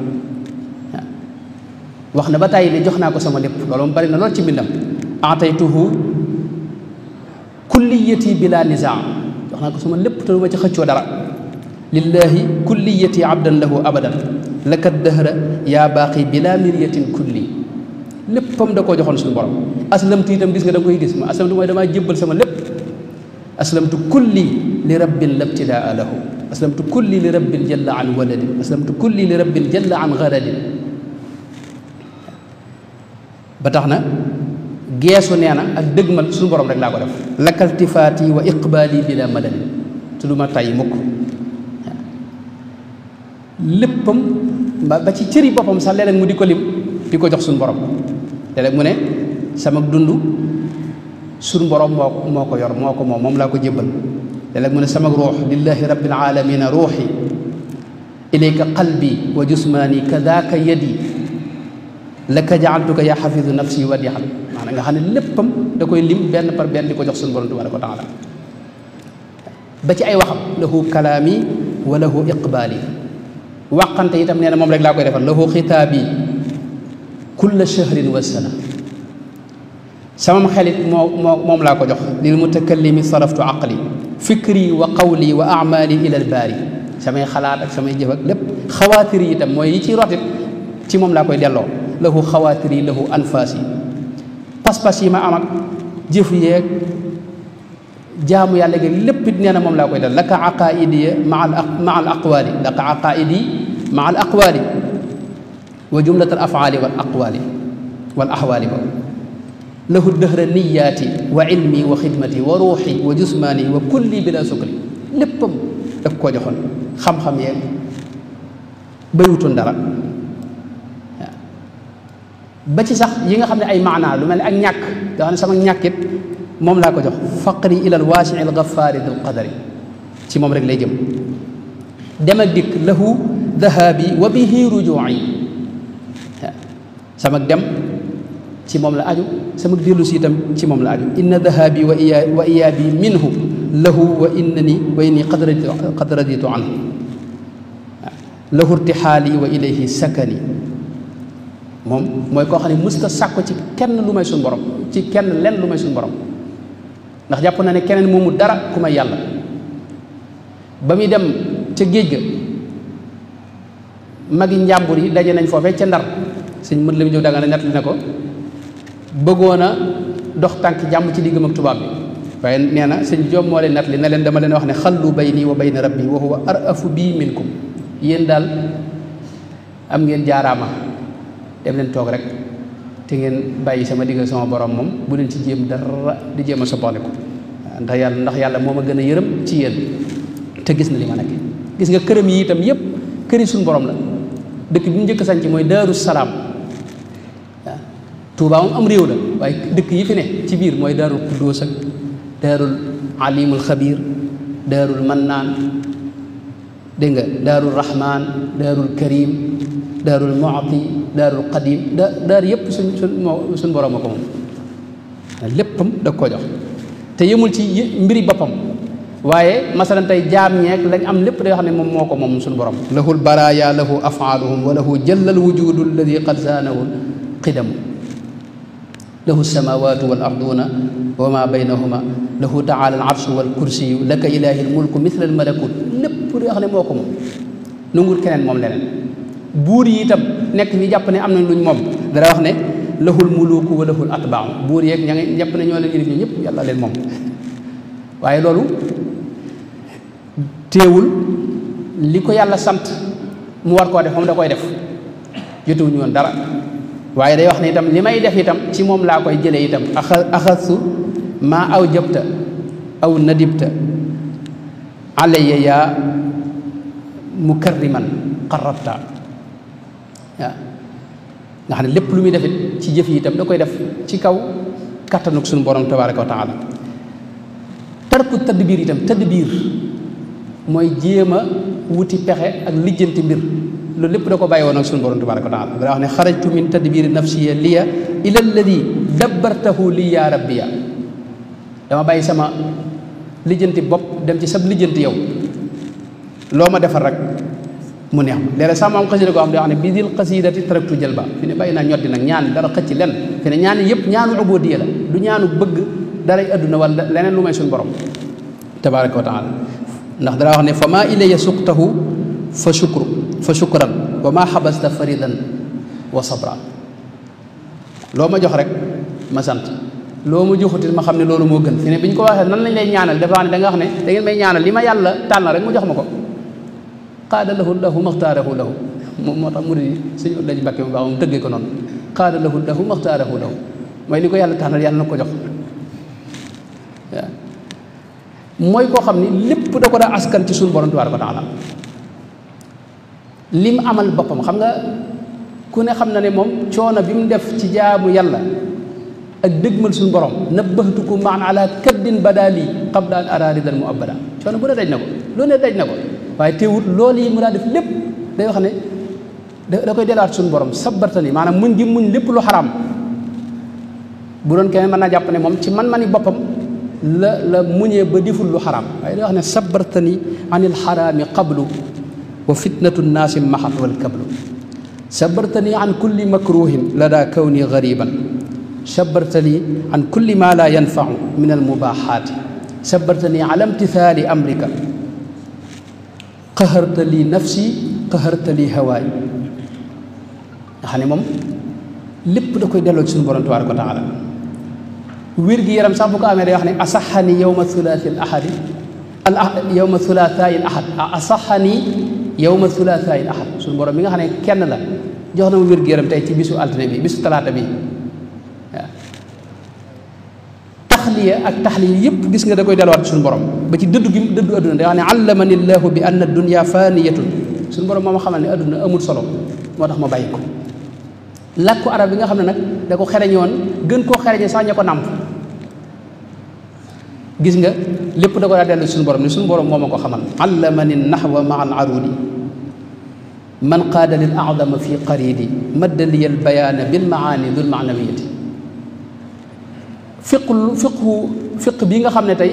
wax na ba tàyyi ne jox naa ko sama lépp loolu moom bari na lool ci mbindam ataytuhu kulliyati bila nizaa jox naa ko sama lépp te du ma ci xëccoo dara lillahi kulliyati abdan lahu abadan laka dëhra yaa baaqi bila miryatin kulli léppam da koo joxoon suñu borom aslamtu itam gis nga da nga koy gis ma aslamtu mooy damaa jébbal sama lépp aslamtu kulli li rabbin labtidaa lahu aslamtu kulli li rabbin jalla an waladin aslamtu kulli li rabbin jalla an garadin ba tax na geesu nee na ak dëgmal suñu borom rek laa ko def lakaltifaati wa iqbaali bila madadin te du ma tay mukk léppam ba ci cëri boppam sax léeg-léeg mu di ko lim di ko jox suñu borom léeg-léeg mu ne sama dund suñu borom moo ko yor moo ko moom laa ko jébbal léeg-léeg mu ne sama ruux lillahi rabbil alamina ruuxi ilayka qalbi wa jusmaani kadaka yadi laka jaaltuka yaa xafidu nafsi wadihan maanaam nga xam ne léppam da koy lim benn par benn di ko jox suñu borom tabaraka wa taala ba ci ay waxam lahu kalaami wa lahu iqbaali waqante itam nee na moom rek laa koy defal lahu xitaabi kulla shahrin wa sana samam xelit moom laa ko jox lil mutakallimi saraftu aqli fikri wa qawli wa amali ila al baari samay xalaat ak samay jëf ak lépp xawaatir yi itam mooy yi ci rotit ci moom laa koy delloo lahu xawaatir yi lahu anfaas yi pas-pas yi ma am ak jëf yeeg jaamu yàlla gi lépp it nee na moom laa koy delloo laka aqaaidiya maa al aqwaali laka aqaaidi maa al aqwaali wa jumlat al afaali wal aqwaali wal axwaali ba lahu dëhra niyaati wa ilmi wa xidmati wa ruuxi wa jusmaani wa kulli bila sukli léppam daf koo joxoon xam-xam yeeg bayutoon dara ba ci sax yi nga xam ne ay maanaa lu mel ne ak ñàkk nga xam ne sama ñàkkit moom laa ko jox faqri ila al waasii al gafaari dul qadari ci moom rek lay jëm dem ak dikk lahu dahabi wa bihi rujuu'i sama dem ci moom la aju sama dellu si itam ci moom la aju inna dahabi wa iyaabi minhu lahu wa innani wa inni qad raditu anhu lahu irtixaali wa ilayhi sakani moom mooy koo xam ne musta sàkko ci kenn lu may suñu borom ci kenn lenn lu may suñu borom ndax jàpp na ne keneen moomu dara ku may yàlla ba muy dem ca géej ga magi njàmbur yi daje nañ foofee ca Ndar sëñ mën la mu jóg danga ne nettali ne ko bëggoon a dox tànk jàmm ci diggam ak tubaab bi waaye nee na sëñ Jóob moo leen nettali ne leen dama leen wax ne xallu bayni wa bayna rabbi wa huwa arafu bii minkum yéen daal am ngeen jaaraama dem leen toog rek te ngeen bàyyi sama digg sama borom moom bu leen ci jéem dara di jéem a soppaliku ndax yàlla moo ma gën a yërëm ci yéen te gis na li ma nekk gis nga këram yi itam yëpp këri suñu borom la dëkk bi mu njëkk sañ ci mooy Daaru Salaam waaw Tuubaa moom am réew la waaye dëkk yi fi ne ci biir mooy Daarul Quddus ak Daarul Alimul Xabiir Daarul Mannaan dégg nga Daarul Rahmaan Daarul Karim Daarul Mu'ti Daarul Qadim daar yëpp suñ borom a ko moom léppam da koo jox te yëmul ci mbiri boppam waaye masalan tey jaam ñeeg lañ am lépp day xam ne moom moo ko moom suñu borom lahul baraaya lahu afaaluhum wa lahu jallal wujudu alladi qad zaanahu qidamu lahu samawatu wal arduuna wa ma baynahuma lahu taala al arshu wal kursiyu laka ilahi al mulku mithla al malakut lépp day xam ne moo ko moom nungul keneen moom leneen buur yi itam nekk fi jàpp ne am nañ luñ moom dara wax ne lahul muluku wa lahul atba'u buur yeeg ña ngi jàpp ne ñoo leen yilif ñu ñëpp yàlla leen moom waaye loolu teewul li ko yàlla sant mu war koo def moom da koy def jotewuñu woon dara waaye day wax ne itam li may def itam ci moom laa koy jëlee itam axasu maa aw jabta aw nadibta alayya yaa mukarriman qarrabta waaw nga xam ne lépp lu muy defit ci jëf yi itam da koy def ci kaw kattanuk suñu borom tabaraka wa taala tarku tadbiir itam tadbiir mooy jéem a wuti pexe ak lijjanti mbir loolu lépp da ko bàyyi woon ak suñu borom tabaraka wa taala da wax ne xarajtu min tadbiiri nafsiya liya ila alladi dabbartahu li ya rabbiya dama bàyyi sama lijjanti bopp dem ci sab lijjanti yow loo ma defal rek mu neex ma léeg-léeg sax moom xasida koo xam ne wax ne bi dil xasidati taraktu jëlba fi ne bàyyi naa ñoddi nag ñaan dara xëcc len fi ne ñaan yëpp ñaanu ubudiyya la du ñaanu bëgg daray adduna wala leneen lu may suñu borom tabaraka wa taala ndax dara wax ne fa maa ilayya suqtahu fa shukran wa maa xabasta faridan wa sabra loo ma jox rek ma sant loo ma joxutit ma xam ne loolu moo gën fi ne bi ñu ko waxee nan lañ lay ñaanal dafa wax ne da nga wax ne da ngeen may ñaanal li ma yàlla tànn rek mu jox ma ko qaada lahu maxtaarahu lahu moom moo tax mu di suñu laji mbàkke mu baax moom tëggee ko noonu qaada lahu maxtaarahu lahu mooy li ko yàlla tànnal yàlla na ko jox waaw mooy koo xam ni lépp da ko daa askan ci suñu borom tabaaraka wa taala lim amal boppam xam nga ku ne xam na ne moom coono bi mu def ci jaamu yàlla ak dëgmal suñu borom nabbahtukum maan ala kaddin badali qabla an araridal mu abada coono bu ne daj na ko lu ne daj na ko waaye teewut loolu yi mu daa def lépp day wax ne da koy delluwaat suñu borom sabartani maanaam muñ gi muñ lépp lu xaraam bu doon keneen mën naa jàpp ne moom ci man-mani boppam la muñee ba deful lu xaraam waaye day wax ne sabartani anil xaraami qablu wa fitnatu nnaasi maxat wal kablu sabartani an kulli makruhin lada kawni gariban sabartani an kulli ma la yanfau min almubaxaati sabartani ala imtithali amrika qaharta li nafsi qaharta li hawaay nga xam ne moom lépp da koy delloo ci suñu borom tabaraka wa taala wér gi yaram sax bu ko amee day wax ne asaxani yowma thulathi al ahadi yowma thulathaai al ahad asaxani yowma thulathaai al ahad suñu borom mi nga xam ne kenn la jox na ma wér gi yaram tey ci bisu altine bi bisu talaata bi waaw taxliya ak taxliya yëpp gis nga da koy delluwaat suñu borom ba ci dëddu gi dëddu adduna day wax ne allamani llahu bi anna dunya faniyatun suñu borom moo ma xamal ne adduna amul solo moo tax ma bàyyi ko làkku arab bi nga xam ne nag da ko xereñe woon gën koo xereñe sax ña ko nàmp gis nga lépp da ko daa dellu suñu borom ni suñu borom moo ma ko xamal allamani nahwa maa al arudi man qaada lil adama fi qaridi madda liya al bayaana bil maani dul maanawiyati fiq bii nga xam ne tey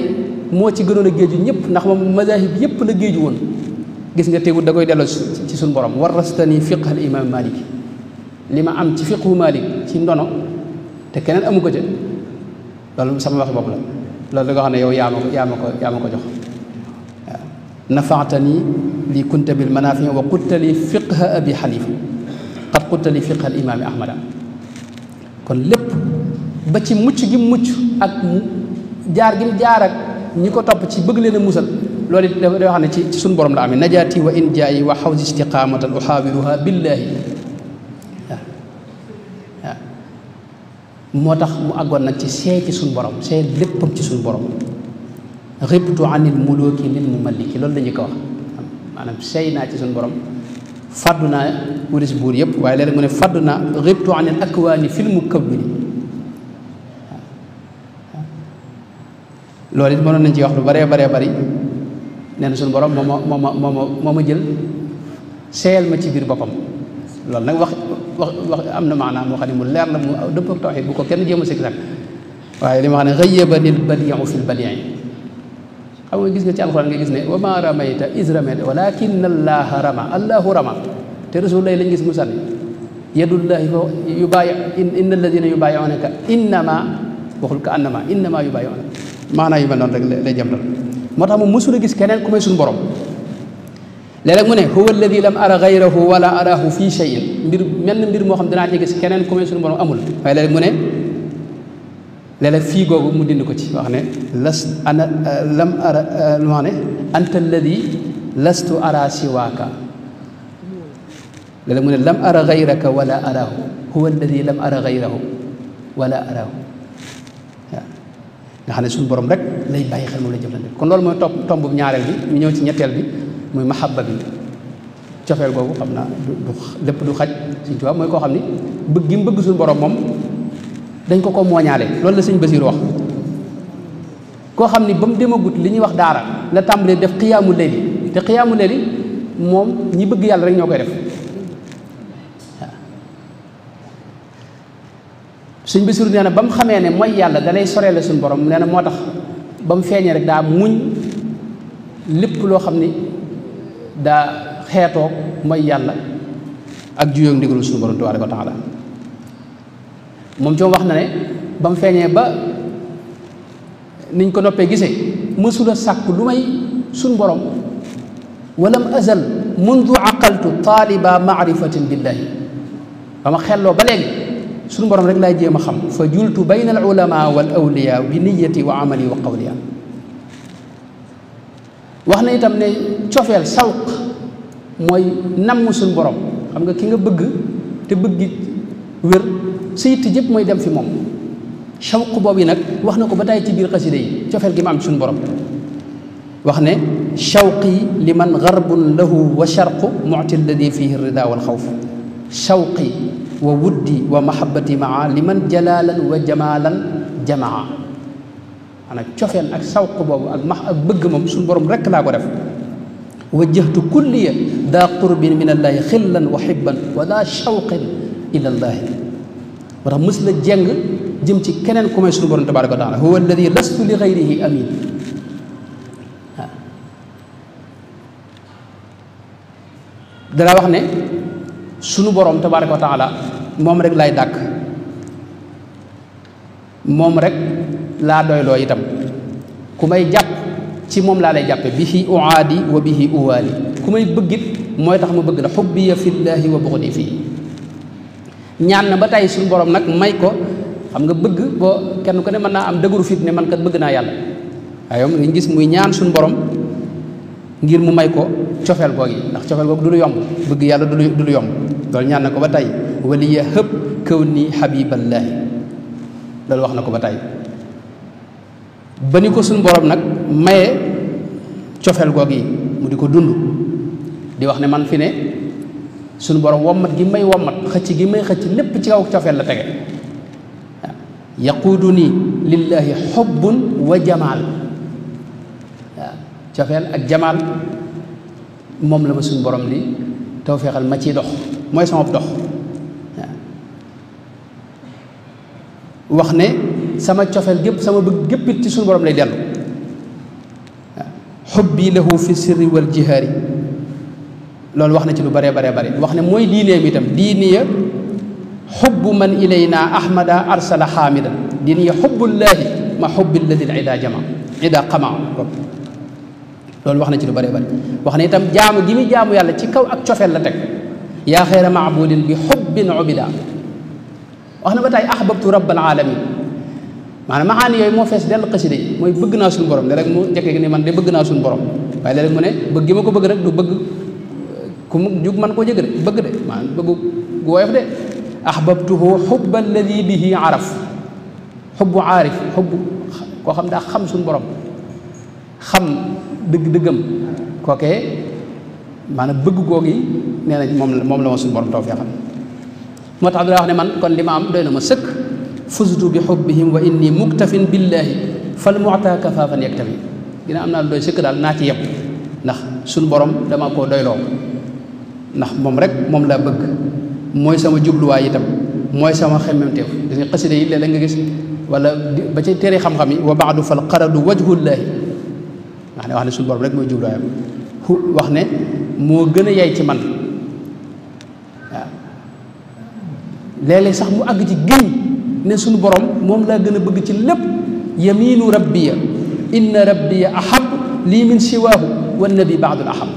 moo ci gënoon a géeju ñëpp ndax moom mazahib yëpp la géeju woon gis nga teewul da koy delloo ci suñu borom warastani fiq al imam malik li ma am ci fiqhu malik ci ndono te keneen amu ko ca loolu sama waxi bopp la loolu da nga xam ne yow yaa ma ko jox waaw nafaatani li kunta bil manafi wa qulta li fiqha abi xanifa qad qulta li fiqha al imami ahmada kon lépp ba ci mucc gi mucc ak jaar gi jaar ak ñi ko topp ci bëgg leen a musal loolu it day wax ne ci suñu borom la amee najaati wa in jaayi wa xawsi istiqamatan uxaawiruha billahi moo tax mu àggoon nag ci seey ci suñu borom seey léppam ci suñu borom ribtu anil muluki lil mumalliki loolu la ñu ko wax maanaam seey naa ci suñu borom fàddu naa wuris buur yëpp waaye léeg-léeg mu ne fàddu naa ribtu anil akwaani fil mukawwini loolu it mënoon nañ ci wax lu baree bari nee na suñu borom moo ma jël seeyal ma ci biir boppam loolu nag wax am na maanaam moo xam ne mu leer la mu dëpp ak tawxiid bu ko kenn jéem a sikk sàkk waaye li ma xam ne xayyabanil badiu fil badii xam nga gis nga ci alxuraan nga gis ne wa ma ramayta is ramayta walakin allaha rama allahu rama te rasulullah lañ gis mu sànni yadullahi yubaayi inna alladina yubaayiunaka innama waxul ka annama innama yubaayiunaka maanaa yu mel noonu rek lay jëm dal moo tax moom mësul a gis keneen ku may suñu borom léeg-léeg mu ne huwa alladi lam ara gayrahu wala arahu fi shay'in mbir moo xam dinaa ci gis keneen ku mel suñu borom amul waaye léeg-léeg mu ne léeg-léeg fii googu mu dind ko ci wax ne lam ara lu wax ne anta alladi lastu ara siwaaka léeg-léeg mu ne lam ara gayraka wala arahu huwa alladi lam ara gayrahu wala arahu waaw nga xam ne suñu borom rek lay bàyyi xel moom la jëflante kon loolu mooy tomb bu ñaareel bi ñu ñëw ci ñetteel bi muy mahabba bi cofeel googu xam naa du lépp du xaj Sëñ Tuubaa mooy koo xam ni bëgg gi mu bëgg suñu borom moom dañ ko mooñaale loolu la Sëñ Basiiru wax koo xam ni ba mu demagut li ñuy wax daara la tàmbalee def xiyaamu layli te xiyaamu layli moom ñi bëgg yàlla rek ñoo koy def waaw Sëñ Basiiru nee na ba mu xamee ne mooy yàlla dalay soreele suñu borom nee na moo tax ba mu feeñee rek daa muñ lépp loo xam ni daa xeetoo mooy yàlla ak juyóog ndigalu suñu borom tabaaraka wa taala moom ci wax na ne ba mu feeñee ba niñ ko noppee gisee mësula sàkk lu may suñu borom walam azal mundu aqaltu taaliba maarifatin billahi ba ma xelloo ba léegi suñu borom rek laay jéem a xam fa jultu bayna al ulama wal awliya bi niyati wa amali wa qawliya wax na itam ne cofeel sawq mooy namm suñu borom xam nga ki nga bëgg te bëgg wér sa yitte jëpp mooy dem fi moom shawq boobu yi nag wax na ko ba tey ci biir xasida yi cofeel gi ma am ci suñu borom wax ne shawqi li man garbun lahu wa sharqu muti alladi fihi rida wal xawf shawqi wa wuddi wa mahabbati maa li man jalaalan wa jamaalan jamaa maanaam cofeel ak sawq boobu ak bëgg moom suñu borom rekk laa ko def wajjahtu kulliya daa qurbin min allaahi xillan wa xibban wa daa shawqin ila allaahi moo tax mës la jeng jëm ci keneen ku may suñu borom tabaaraka wa taala huwa alladi lastu li gayrihi amin waaw dana wax ne suñu borom tabaaraka wa taala moom rek laay dàkk moom rek laa doyloo itam ku may jàpp ci moom laa lay jàppe bihi uaadi wa bihi uwaali ku may bëggit mooy tax ma bëgg la xubbiya fillaahi wa buxdi fii ñaan na ba tey suñu borom nag may ko xam nga bëgg boo kenn ku ne mën naa am dëgëru fit ne man kat bëgg naa yàlla waaye moom dañu gis muy ñaan suñu borom ngir mu may ko cofeel googu yi ndax cofeel googu du lu yomb bëgg yàlla du lu yomb loolu ñaan na ko ba tey waliya hëb kaw ni xabiballaahi loolu wax na ko ba tey ba ni ko suñu borom nag maye cofeel googu yi mu di ko dund di wax ne man fi ne suñu borom wommat gi may wommat xëcc gi may xëcc lépp ci kaw cofeel la tege waaw yaquudu nii lillahi xubbun wa jamaal waaw cofeel ak jamaal moom la ma suñu borom di tawfeexal ma ciy dox mooy sama dox waaw wax ne sama cofeel gépp sama bëgg géppit ci suñu borom lay dellu waaw xubbi lahu fi sirri wal jihaari loolu wax na ci lu bare wax ne mooy diineem itam diiniya xubbu man ilayna ahmada arsala xaamidan diiniya xubbullaahi ma xubbi alladi l ida jama ida xama loolu wax na ci lu bare wax ne itam jaamu gi muy jaamu yàlla ci kaw ak cofeel la teg yaa xeera maabudin bi xubbin ubida wax na ba tey ahbabtu rabbal alamin maanaam maxaani yooyu moo fees dell xasida yi mooy bëgg naa suñu borom léeg-léeg mu njëkkee ni man de bëgg naa suñu borom waaye léeg-léeg mu ne bëgg gi ma ko bëgg rek du bëgg ku mu jug man koo jëg de bëgg de maanaam bëgg gu woyof de ahbabtuhu xubba alladi bihi araf xubbu aarif xubbu koo xam daa xam suñu borom xam dëgg-dëggam kookee maanaam bëgg googu yi nee na moom la ma suñu borom tawfeexal moo tax dina wax ne man kon li ma am doy na ma sëkk fustu bi xubbihim wa inni muktafin billahi fal muta kafaafan yaktafi dina am naa lu doy sëkk daal naa ci yem ndax suñu borom dama koo doyloo ndax moom rek moom laa bëgg mooy sama jubluwaay itam mooy sama xemmemteef gis nga xasida yi léeg-léeg nga gis wala ba ci téere xam-xam yi wa baadu fal qaradu wajhullaahi nga xam ne wax ne suñu borom rek mooy jubluwaayam wax ne moo gën a yay ci man waaw léeg-léeg sax mu àgg ci géñ ne suñu borom moom laa gën a bëgg ci lépp yaminu rabbiya inna rabbiya ahab lii min siwaahu wa nabi baadul ahab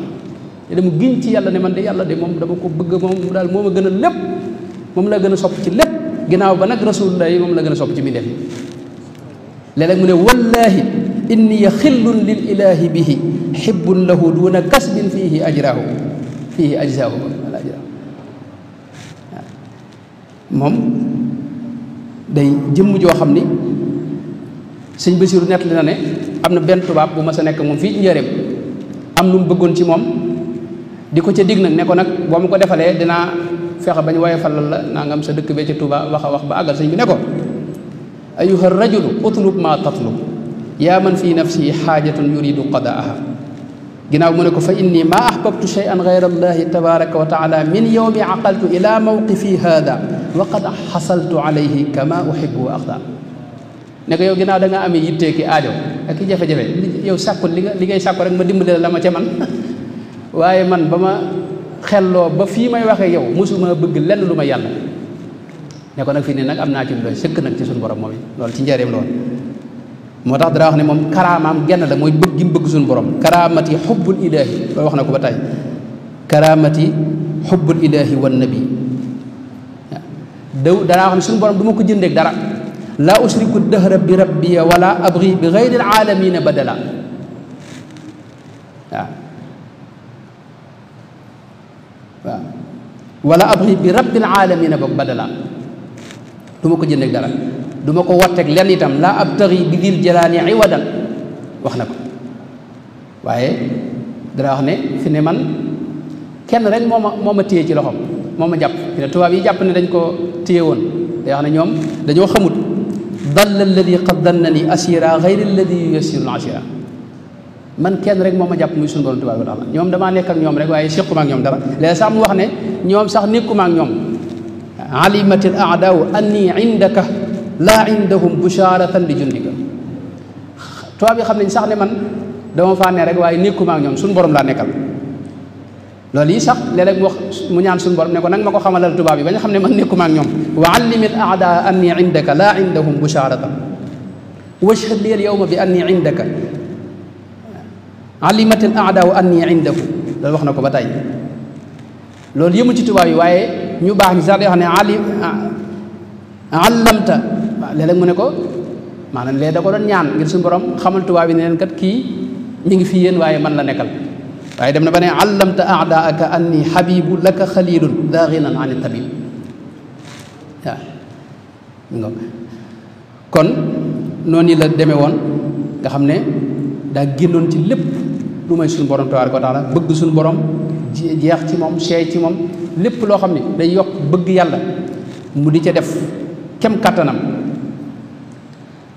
te dama giñ ci yàlla ne man de yàlla de moom dama ko bëgg moom daal moo ma gën a lépp moom la gën a sopp ci lépp ginnaaw ba nag rasulullah yi moom la gën a sopp ci mi def léeg-léeg mu ne wallahi inni xillun lil ilahi bihi xibbun lahu duna kasbin fihi ajrahu fihi ajzaahu wala ajrahu moom day jëmm joo xam ni sëñ Basiru nettali na ne am na benn tubaab bu ma sa nekk moom fii ci njëreem am lu mu bëggoon ci moom di ko ca dig nag ne ko nag boo ma ko defalee dinaa fexe bañ woye falal la naa nga am sa dëkk bee ca Tuuba wax a wax ba àggal sëñ bi ne ko ayuha rajulu utlub ma tatlub yaa man fi nafsi xaajatun yuridu qadaaha ginnaaw mu ne ko fa inni ma ahbabtu shay'an gayra allahi tabaraka wa taala min yawmi aqaltu ila mawqifi hada wa qad xasaltu alayhi kama uhibbu wa axda ne ko yow ginnaaw da nga amee yittee ki aajo ak ki jafe-jafe yow sàkkul li ngay sàkku rek ma dimbali la ma ca man waaye man ba ma xelloo ba fii may waxee yow mosuma bëgg lenn lu ma yàlla ne ko nag fii ne nag am naa ci doy sëkk nag ci suñu borom moom loolu ci njëriñ loolu moo tax dara wax ne moom karaamaam genn la mooy bëgg gi mu bëgg suñu borom karaamati xubbul ilaahi loolu wax na ko ba tey karaamati xubbul ilaahi wan nabi danaa wax ne suñu borom du ma ko jëndeeg dara laa usriku dahra bi rabbiya wala abri bi gayri alamina badala waaw wala abri bi rabbil alamina boog badala du ma ko jëndeeg dara du ma ko watteeg lenn itam laa abtari bi dil jalaani iwadan wax na ko waaye dara wax ne fi ne man kenn rek moo ma téye ci loxoom moo ma jàpp te tubaab yi jàpp ne dañ ko téye woon day wax ne ñoom dañoo xamut dall alladi qad dannani asira gayri alladi yuyassiru asira man kenn rek moo ma jàpp muy suñu borom tubaab bi taala ñoom damaa nekk ak ñoom rek waaye séquma ak ñoom dara léegi sax mu wax ne ñoom sax nekkuma ak ñoom alimati al aadaau anni indaka laa indahum busharatan li jundika tubaab yi xam nañ sax ne man dama faa ne rek waaye nekkuma ak ñoom suñu borom laa nekkal loolu yi sax léeg-léeg mu wax mu ñaan suñu borom ne ko nag ma ko xamalal tubaab yi ba nga xam ne man nekkuma ak ñoom wa allimi al aadaa anni indaka laa indahum busharatan washhad li al yawma bi anni indaka alimati al aadaa anni indahu loolu wax na ko ba tey loolu yëmul ci tubaab yi waaye ñu baax ñi sax day wax ne allamta waaw léeg-léeg mu ne ko maanaam léegi da ko doon ñaan ngir suñu borom xamal tubaab yi ne leen kat kii mi ngi fi yéen waaye man la nekkal waaye dem na ba ne allamta aadaaka anni habibu laka xalilun daa ginan an tabib waaw kon noonu la demee woon nga xam ne daa génnoon ci lépp lu may suñu borom tabaaraka wa taala bëgg suñu borom jeex ci moom seey ci moom lépp loo xam ne day yokk bëgg yàlla mu di ca def kem kattanam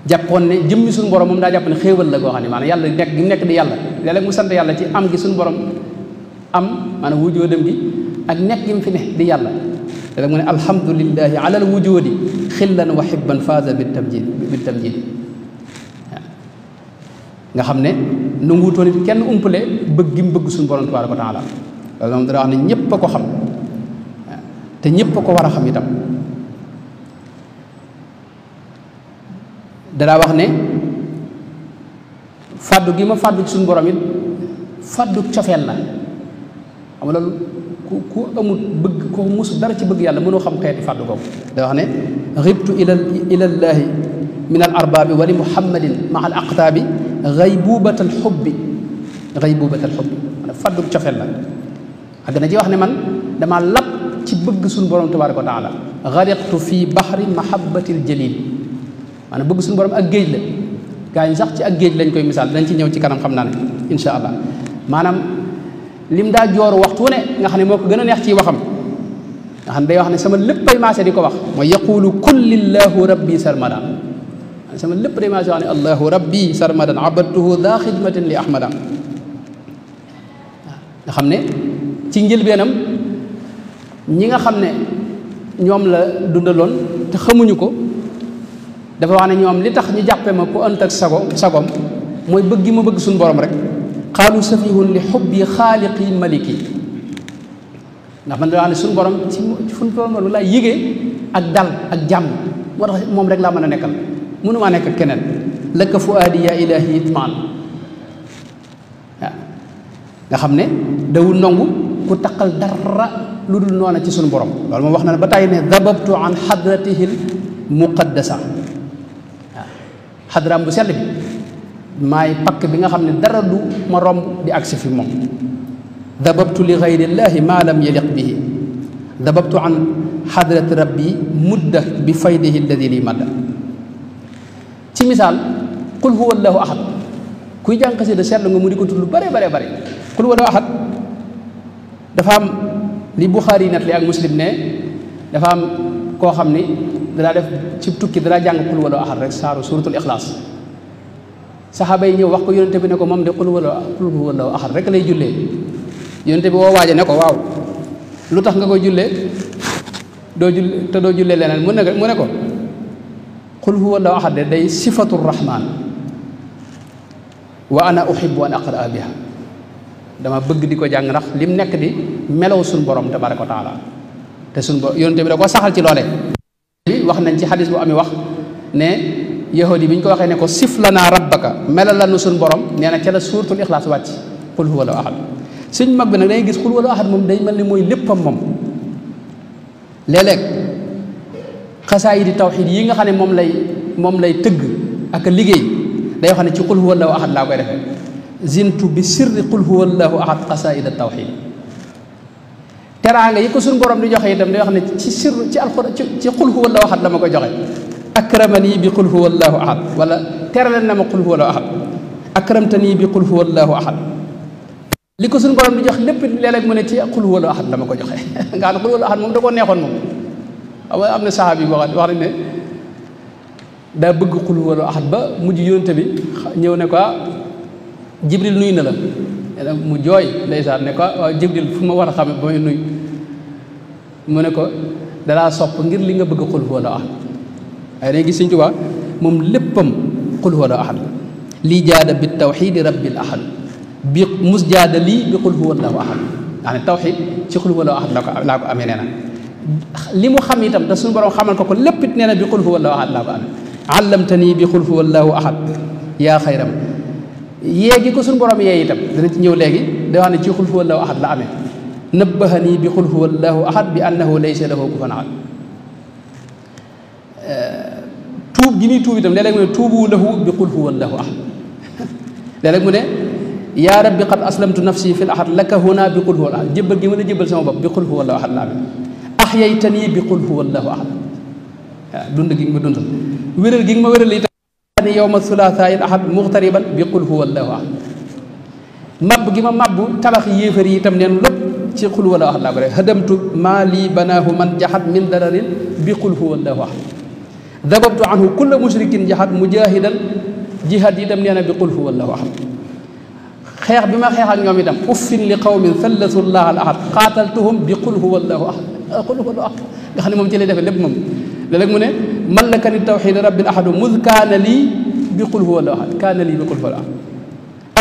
jàppoon ne jëmmi suñu borom moom daa jàpp ne xéewal la goo xam ne maanaam yàlla nekk gi nekk di yàlla léeg-léeg mu sant yàlla ci am gi suñu borom am maanaam wujoodam gi ak nekk gi mu fi ne di yàlla léeg-léeg mu ne alhamdulillahi ala al wujudi xillan wa xibban faaza bi tamjid nga xam ne nanguutoon it kenn umpale bëgg gi mu bëgg suñu borom tabaaraka wa taala loolu moom dana wax ne ñëpp a ko xam te ñëpp a ko war a xam itam danaa wax ne fàddu gi ma fàddu ci suñu borom it fàddu cofeel la xam nga loolu ku amul bëgg ko musu dara ci bëgg yàlla mënoo xam xeeti fàddu kooku da wax ne ribtu ilallaahi min al arbaabi wa li muhammadin maa al aqtaabi gaybubatal xubbi maanaam fàddu cofeel la àgg na ci wax ne man dama lab ci bëgg suñu borom tabaaraka wa taala gariqtu fi bahri mahabbatil jalil maanaam bëgg suñu borom ak géej la gaa yi sax ci ak géej lañ koy misaal dañ ci ñëw ci kanam xam naa ne insha allah maanaam lim daa jooru waxtu ne nga xam ne moo ko gën a neex ci waxam nga xam ne day wax ne sama léppay maase di ko wax mooy yaqulu kullillahu rabbi sarmadan sama lépp day maase wax ne allahu rabbi sarmadan abadtuhu daa xidmatin li ahmada nga xam ne ci njëlbeenam ñi nga xam ne ñoom la dundaloon te xamuñu ko dafa wax ne ñoom li tax ñu jàppe ma ku ënt ak sagom mooy bëgg gi ma bëgg suñu borom rek xaalu safihun li xubbi xaaliqi maliki ndax man da wax ne suñu borom ci suñu borom laa yëgee ak dal ak jàmm moo tax moom rek laa mën a nekkal mënumaa nekk ak keneen laka fuaadi ya ilahi itmaan waaw nga xam ne dawul nangu ku taqal dara lu dul noona ci suñu borom loolu moom wax na ne ba tàyyi ne dababtu an xadratihil muqaddasa waaw xadraam bu sell bi maay pakk bi nga xam ne dara du ma romb di agsi fi moom dababtu li gayrillahi ma lam yaliq bihi dababtu an xadrati rabbi mudda bi faydihi alladi li madda ci misaal qul huwa allahu ahad kuy jàng xasida seetlu nga mu di ko tudd lu bare bare bare qul huwa allahu ahad dafa am li Buxaari net li ak Muslim ne dafa am koo xam ni danaa def ci tukki danaa jàng qul huwa allahu ahad rek saaru suratul ixlaas saxaaba yi ñëw wax ko yonente bi ne ko moom de qul huwa allahu ahad rek lay jullee yonente bi woo waaje ne ko waaw lu tax nga koy jullee doo jullee leneen mu ne ko qul huwa allahu ahad de day sifatu rahman wa ana uhibbu an aqraa biha dama bëgg di ko jàng ndax lim nekk di melaw suñ borom tabaraka wa taala te suñ borom yonente bi da ko saxal ci loole bi wax nañ ci xadis bu ami wax ne yahudi bi ñu ko waxee ne ko sif lanaa rabbaka melal la nu suñ borom nee na ca la suuratul ixlaas wàcc qul huwa allahu ahad suñ mag bi nag dangay gis qul huwa allahu ahad moom day mel ni mooy léppam moom léeg-léeg xasaayid di tawxiid yi nga xam ne moom lay tëgg ak liggéey day wax ne ci qul huwa allahu ahad laa koy defee zintu bi sirri qul huwa allahu ahad xasaayid tawxiid teraanga yi ko suñ borom di joxe itam day wax ne ci sir ci alxuraan ci qul huwa allahu ahad la ma koy joxe akramani bi qul huwa allahu ahad wala teralen na ma qul huwa allahu ahad akramtani bi qul huwa allahu ahad li ko suñu borom di jox lépp léeg-léeg mu ne ci qul huwa allahu ahad la ma ko joxe nga xam ne qul huwa allahu ahad moom da koo neexoon moom am na saxaaba yi wax nañ ne daa bëgg qul huwa allahu ahad ba mujj yonente bi ñëw ne ko jibril nuyu na la mu jooy ndeysaan ne ko waaw jibril fu ma war a xame ba may nuyu mu ne ko dalaa sopp ngir li nga bëgg qul huwa allahu ahad waaye dañuy gis Sëñ Tuubaa moom léppam qul huwa allahu ahad lii jaada bi tawxiidi rabbil ahad bi mus jaada lii bi qul huwa allahu ahad nga ne tawxiid ci qul huwa allahu ahad laa ko amee nee na li mu xam itam te suñu borom xamal ko lépp it nee na bi qul huwa allahu ahad laa ko amee allamtani bi qul huwa allahu ahad yaa xayram yéegi ko suñu borom yee itam dana ci ñëw léegi da wax ne ci qul huwa allahu ahad la amee nabbahani bi qul huwa allahu ahad bi annahu laysa lahu kufuwan ahad tuub gi muy tuub itam léeg-léeg mu ne tuubu lahu bi qul huwa allahu ahad léeg-léeg mu ne yaa rabbi qad aslamtu nafsi fi l ahad laka huna bi qul huwa allahu ahad jébbal gi ma la jébbal sama bopp bi qul huwa allahu ahad la amee ahyaytani bi qul huwa allahu ahad waaw dund gi nga ma dundal wéral gi nga ma wéral itam ni yawma thulathaa il ahad muxtariban bi qul huwa allahu ahad mabb gi ma mabbu tabax yéefar yi itam neen lépp ci qul huwa allahu ahad laa ko def hadamtu maa lii banaahu man jaxat min dararin bi qul huwa allahu ahad dababtu anhu kulla mushrikin jaxat mujahidan jihad itam nee na bi qul huwa allahu ahad xeex bi ma xeex ak ñoom itam uffin li qawmin thallathu llah al ahad qaataltuhum bi qul huwa allahu ahad qul huwa allahu ahad nga xam ne moom ci lay defee lépp moom léeg-léeg mu ne malakani tawxid rabbil ahadu mud kaana lii bi qul huwa allahu ahad kaana lii bi qul huwa allahu ahad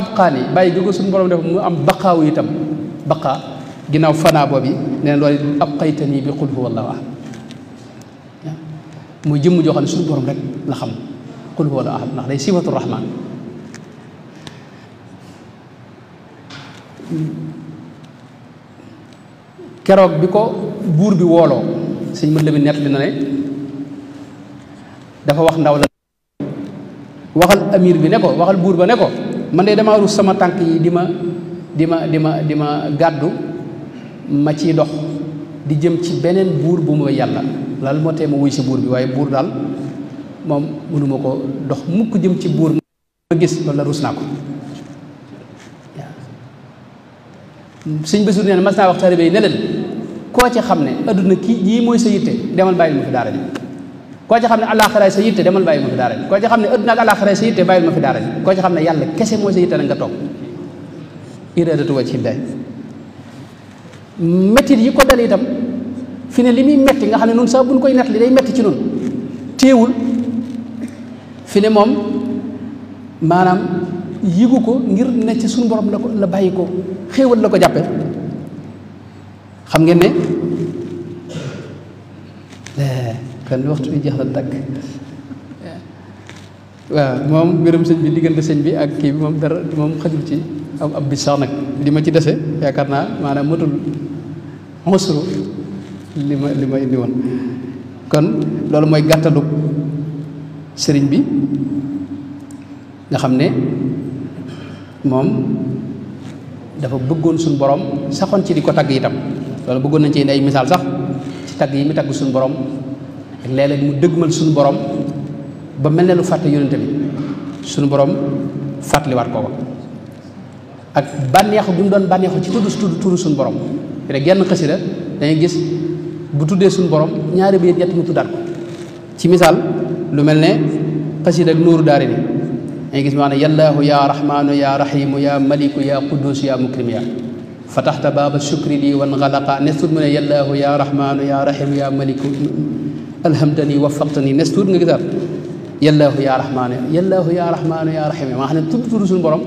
abqaani bàyyi gi ko suñu borom def mu am baqaawu itam baqaa ginnaaw fanaa boobu nee na loolu abqaytanii bi qul huwa allahu ahad muy jëmm joo xam ne suñu borom rek la xam qul huwa allahu ahad ndax day sifatu rahman keroog bi ko buur bi wooloo sëñ mën la mi nett li na ne dafa wax ndaw la waxal amir bi ne ko waxal buur ba ne ko man de damaa rus sama tànk yi di ma gàddu ma ciy dox di jëm ci beneen buur bu ma yàlla lal moo tee ma wuy si buur bi waaye buur daal moom mënuma ko dox mukk jëm ci buur ma gis loolu la rus naa ko sëñ Basiru nee na mas naa wax taalibe yi ne leen koo ci xam ne adduna kii yii mooy sa yitte demal bàyyil ma fi daara ji koo ci xam ne àllaaxira sa yitte demal bàyyil ma fi daara ji koo ci xam ne adduna ak àllaaxira sa yitte bàyyil ma fi daara ji koo ci xam ne yàlla kese mooy sa yitte nag nga toog iraadatu wajhillaah mettit yi ko dal itam fi ne li muy metti nga xam ne nun sax buñ koy nett li day metti ci nun téewul fi ne moom maanaam yigu ko ngir ne ci suñu borom la ko la bàyyi ko xéewal la ko jàppe xam ngeen ne kon waxtu bi jeex na tàkk waaw moom mbirum sëñ bi diggante sëñ bi ak kii bi moom dara moom xajul ci ab bis sax nag li ma ci dese yaakaar naa maanaam matul xosru li ma indi woon kon loolu mooy gàttalu sëriñ bi nga xam ne moom dafa bëggoon suñu borom saxoon ci di ko tagg itam loolu bëggoon nañ ci indi ay misaal sax ci tagg yi mu tagg suñu borom ak léeg-léeg mu dëgmal suñu borom ba mel ne lu fàtte yonente bi suñu borom fàttaliwaat ko ak bànneexu bi mu doon bànneexu ci tudd suñu borom rek genn xasida dangay gis bu tuddee suñu borom ñaari bayit ñett mu tuddaat ko ci misaal lu mel ne xasida ak nuuru daari ni dangay gis mu wax ne yallaahu ya rahmaanu ya rahimu ya maliku ya quddus ya mukrim ya fataxta baaba shukri lii wan xalaqa nestuut mu ne yallaahu ya rahmaanu ya rahimu ya maliku alhamdani wafaqtani nestuut nga gisaat yallaahu ya rahmaanu ya rahimu maa xam ne tudd suñu borom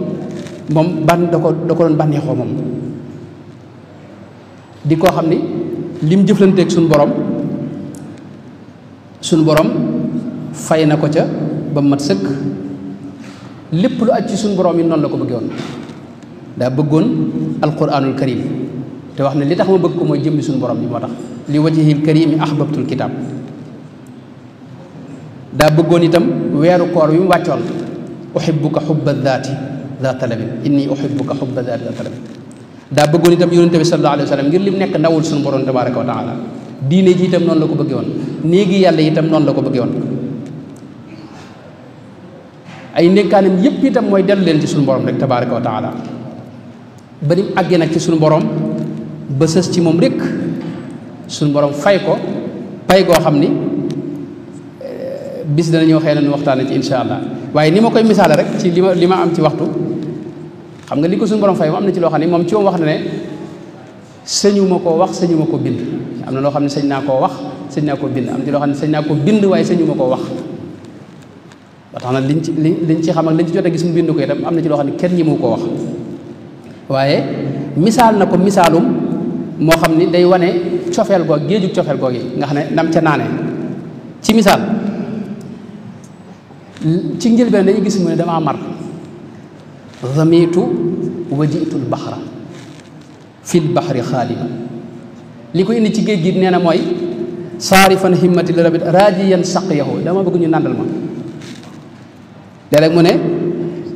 moom da ko doon bànneexoo moom di koo xam ni lim jëflanteeg suñu borom fay na ko ca ba mat sëkk lépp lu aj ci suñu borom yi noonu la ko bëggee woon daa bëggoon alquranul karim te wax ne li tax ma bëgg ko mooy jëmmi suñu borom bi moo tax li wajhil karimi ahbabtul kitab daa bëggoon itam weeru koor wi mu wàccoon uhibbuka hubba daati daa talabin inni uhibbuka hubba daati daa talabin daa bëggoon itam yonente bi sallallahu alayhi wa sallam ngir lim nekk ndawul suñu borom tabaraka wa taala diine ji itam noonu la ko bëggee woon néegi yàlla itam noonu la ko bëggee woon ay ndénkaanam yépp itam mooy dellu leen ci suñu borom rek tabaraka wa taala ba nim àggee nag ci suñu borom ba sës ci moom rek suñu borom fay ko pay goo xam ni bis dana ñëw xëy na nu waxtaane ci insha allah waaye ni ma koy misaale rek ci li ma am ci waxtu xam nga li ko suñu borom fay am na ci loo xam ne moom ci moom wax na ne sëñu ma koo wax sëñu ma ko bind am na loo xam ne sëñ naa koo wax sëñ naa koo bind am na ci loo xam ne sëñ naa ko bind waaye sëñu ma koo wax ba tax na liñ ci xam ak liñ ci jot a gis mu bind ko itam am na ci loo xam ne kenn ñi mu koo wax waaye misaal na ko misaalum moo xam ni day wane cofeel goog géejug cofeel goog yi nga xam ne nam ca naane ci misaal ci njëlbeen dañuy gis mu ne damaa mar zamitu wajitul baxra fil baxri xaalima li ko indi ci géej gi nee na mooy saarifan himmati li rabit raajiyan saqyahu dama bëgg ñu nàndal ma léeg-léeg mu ne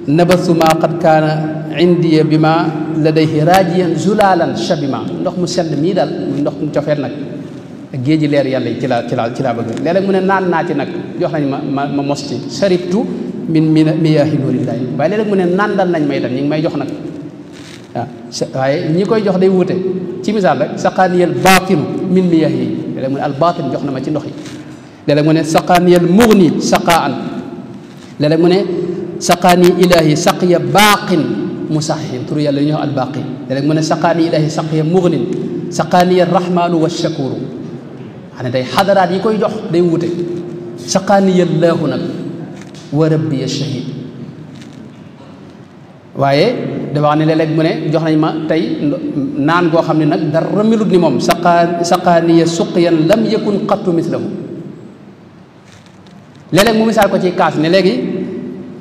nabasu ma qad kaana indiya bi ma ladayhi raajiyan zulalan shabima ndox mu sedd mii daal muy ndox mu cofeet nag ak géeji leer yàlla yi ci laa bëgg léeg-léeg mu ne naan naa ci nag jox nañ ma mos ci saribtu min miyaahi nuurillahi waaye léeg-léeg mu ne nandal nañ may itam ñi ngi may jox nag waaw waaye ñi koy jox day wute ci misaal rek saqaaniyal baatinu min miyaahi yi léeg-léeg mu ne al baatin jox na ma ci ndox yi léeg-léeg mu ne saqaaniyal mugni saqaan léeg-léeg mu ne saqaani ilaahi saqiya baaqin musaxin turu yàlla li ñuy wax al baaqi léeg-léeg mu ne saqaani ilaahi saqiya mugnin saqaaniya rahmaanu wa shakuru xam ne day xadaraat yi koy jox day wute saqaaniya laahu nag wa rabbiya shahid waaye dafa wax ne léeg-léeg mu ne jox nañ ma tey naan goo xam ne nag dara melut ni moom saqaaniya suqyan lam yakun qattu mislahu léeg-léeg mu misaal ko ci kaas ne léegi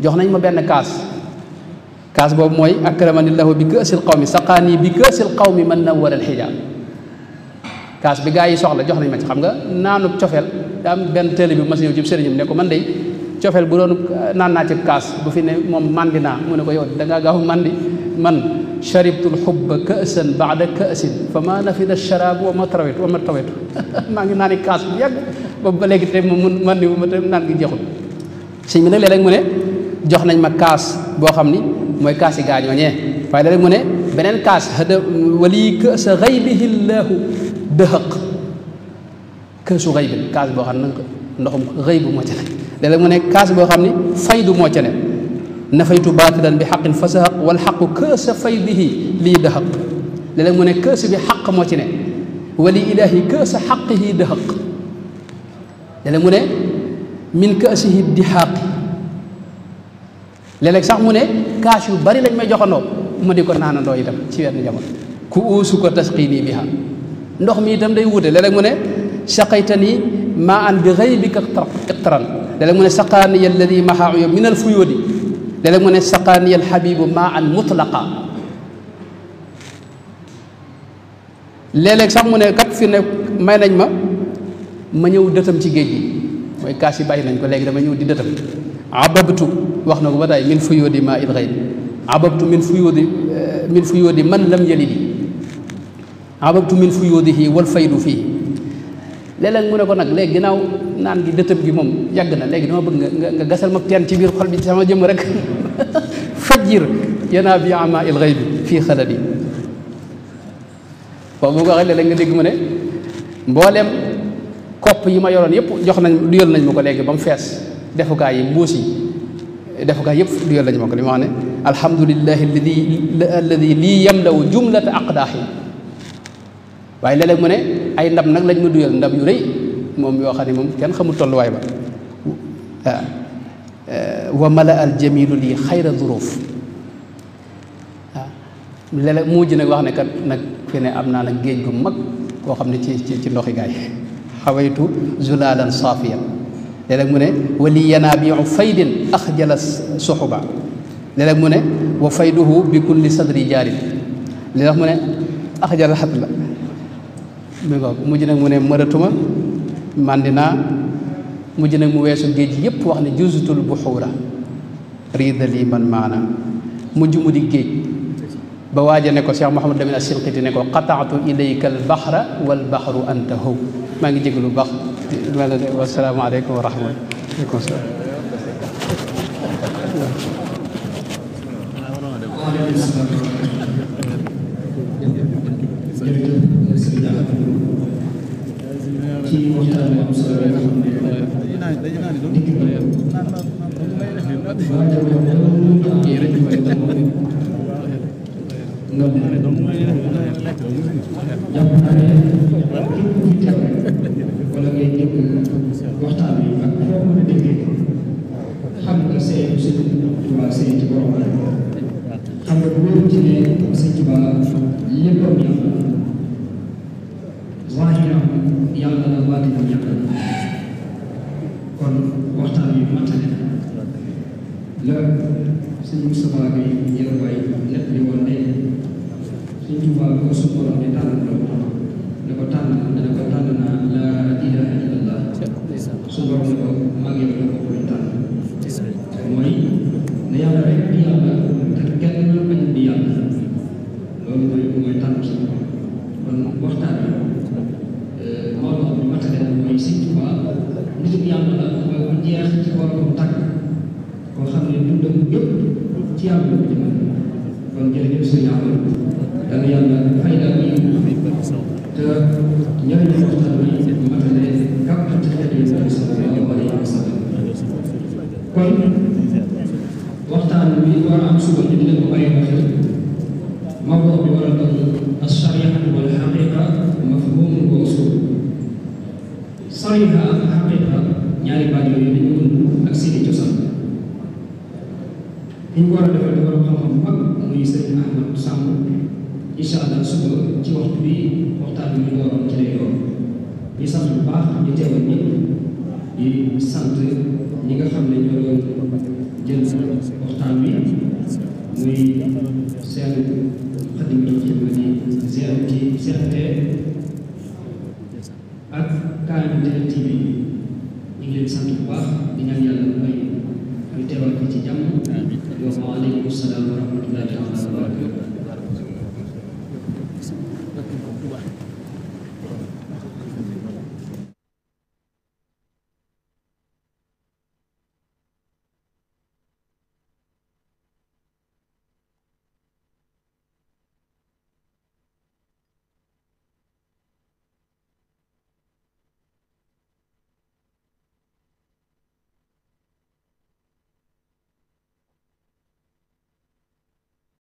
jox nañ ma benn kaas boobu mooy akramanillahu bi kaasil qawmi saqaani bi kaasil qawmi man nawwara alxijaab kaas bi gaa yi soxla jox nañ ma ci xam nga naanu cofeel daa am benn télé bi mas ñëw ci sëriñam ne ko man de cofeel bu doon naan naa ci kaas bu fi ne moom mandi naa mu ne ko yow da ngaa gaaw mandi man sharibtul xubba kaasan baada kaasin fa ma nafida sharaabu wa ma tawetu maa ngi naani kaas bu yàgg boobu ba léegi te mun mandi bu ma te naan gi jeexul sëñ bi nag léeg-léeg mu ne jox nañ ma kaas boo xam ni mooy kaas yi gaañooñee waaye léeg-léeg mu ne beneen kaas hada wali kaasa xaybihi llaahu dëhëq kaasu xaybi kaas boo xam ne ndoxum xaybu moo ca ne léeg-léeg mu ne kaas boo xam ni faydu moo ca ne nafaytu baatilan bi xaqin fa sahaq wal xaqu kaasa faydihi lii dëhëq léeg-léeg mu ne kaas bi xaq moo ci ne wali ilaahi kaasa xaqihi dëhëq léeg-léeg mu ne min kaasihi dixaaqi léeg-léeg sax mu ne kaas yu bari lañ may joxandoo ma di ko naanandoo itam ci wenn jamono ku uusu ko tasqiini biha ndox mi itam day wute léeg-léeg mu ne saqaytani maa an bi gaybika iqtaran léeg-léeg mu ne saqaaniya alladi maxaayo min al fuyóodi léeg-léeg mu ne saqaaniya alxabibu maa an mutlaqa léeg-léeg sax mu ne kat fi ne may nañ ma ñëw dëtam ci géej gi mooy kaas yi bàyyi nañ ko léegi dama ñëw di dëtam ababtu wax na ko ba tey min fuyóodi maa il xëy ababtu min fuyóodi man lam yalidi ababtu min fuyóodihi wal faydu fii léeg-léeg mu ne ko nag léegi ginnaaw naan gi dëtam gi moom yàgg na léegi dama bëgg nga gasal ma teen ci biir xol bi sama jëm rek fajjir yanaa bi ama il xëy bi fii xaladi boobu bu ko waxee léeg-léeg nga dégg mu ne mbooleem kopp yi ma yoroon yëpp duyal nañ ma ko léegi ba mu fees defukaay yi mbuus yi defukaay yëpp duyal nañ ma ko li ma wax ne alhamdulillahi alladi lii yamlaw jumlata aqdaax yi waaye léeg-léeg mu ne ay ndab nag lañ ma duyal ndab yu rëy moom yoo xam ne moom kenn xamul tolluwaay ba wa mala al jamilu lii xayra duruuf waaw léeg-léeg mujj nag wax ne kat nag fi ne am naa nag géej gu mag koo xam ne ci ndoxi gaay xawaytu zulalan saafiyan léeg-léeg mu ne wali yanaabiu faydin axjala suxuba léeg-léeg mu ne wa fayduhu bi kulli sadri jaarin léeg-léeg mu ne axjala xat la mi ngo mujj nag mu ne mëratuma màndi naa mujj nag mu weesu géej yépp wax ne juzutul buxuura riida lii man maana mujj mu di géej ba waaja ne ko Cheikh Mouhamadou Lamine As-Sinqiti ne ko qataatu ilayka al baxra wal baxru anta hu maa ngi jégalu baax wassalaamu aleykum wa rahmatulah. wala ngay dégg waxtaan bi ak foo mën a déggee xam nga seen Sëñ Tuubaa seen ci borom xam nga bu wér ci ne Sëñ Tuubaa léppam yàlla waahiram yàlla la baatinam yàlla la kon waxtaan bi matale la Sëñ Moustapha Gueye yéen waay nekk li woon ne Sëñ Tuubaa ko su borom di tànn ne ko tànn naa la ilaha illallah su borom ne ko mag yow la ko koy tànn mooy ne yàlla rek di yàlla te kenn bañ di yàlla loolu mooy tànn sa borom kon waxtaan bi moo wax bi matale mooy Sëñ Tuubaa nit yàlla la mooy bu jeex ci borom tàgg koo xam ne dundam yëpp ci yàlla la ko jëmal kon jërëjëf sëñ Amadou dana yàlla fay la yi te ñooñu waxtaan bi matale kàppante xel yi sallallahu alayhi wa sallam kon waxtaan bi war a am suba ñu dina ko bàyyi xel mawdu bi war a doon as-shari'a wal haqiqa mafhum wa usul shari'a ak haqiqa ñaari baat yooyu dañu ënd ak seeni cosaan ñu ko war a defal di war a xam-xam mag muy sëñ Ahmad Samb incha allah suba ci waxtu bi waxtaan bi ñu dooroon ci lay doon di sant bu baax ñu teewal ñëpp di sant ñi nga xam ne ñoo doon jël waxtaan bi muy seen Xadimatul Xidma di ziar ci CRT ak KMT TV ñu ngi leen sant bu baax di ñaan yàlla may ñu teewal ko ci jàmm. Wa aleykum salaam wa rahmatullahi wa barakatuh.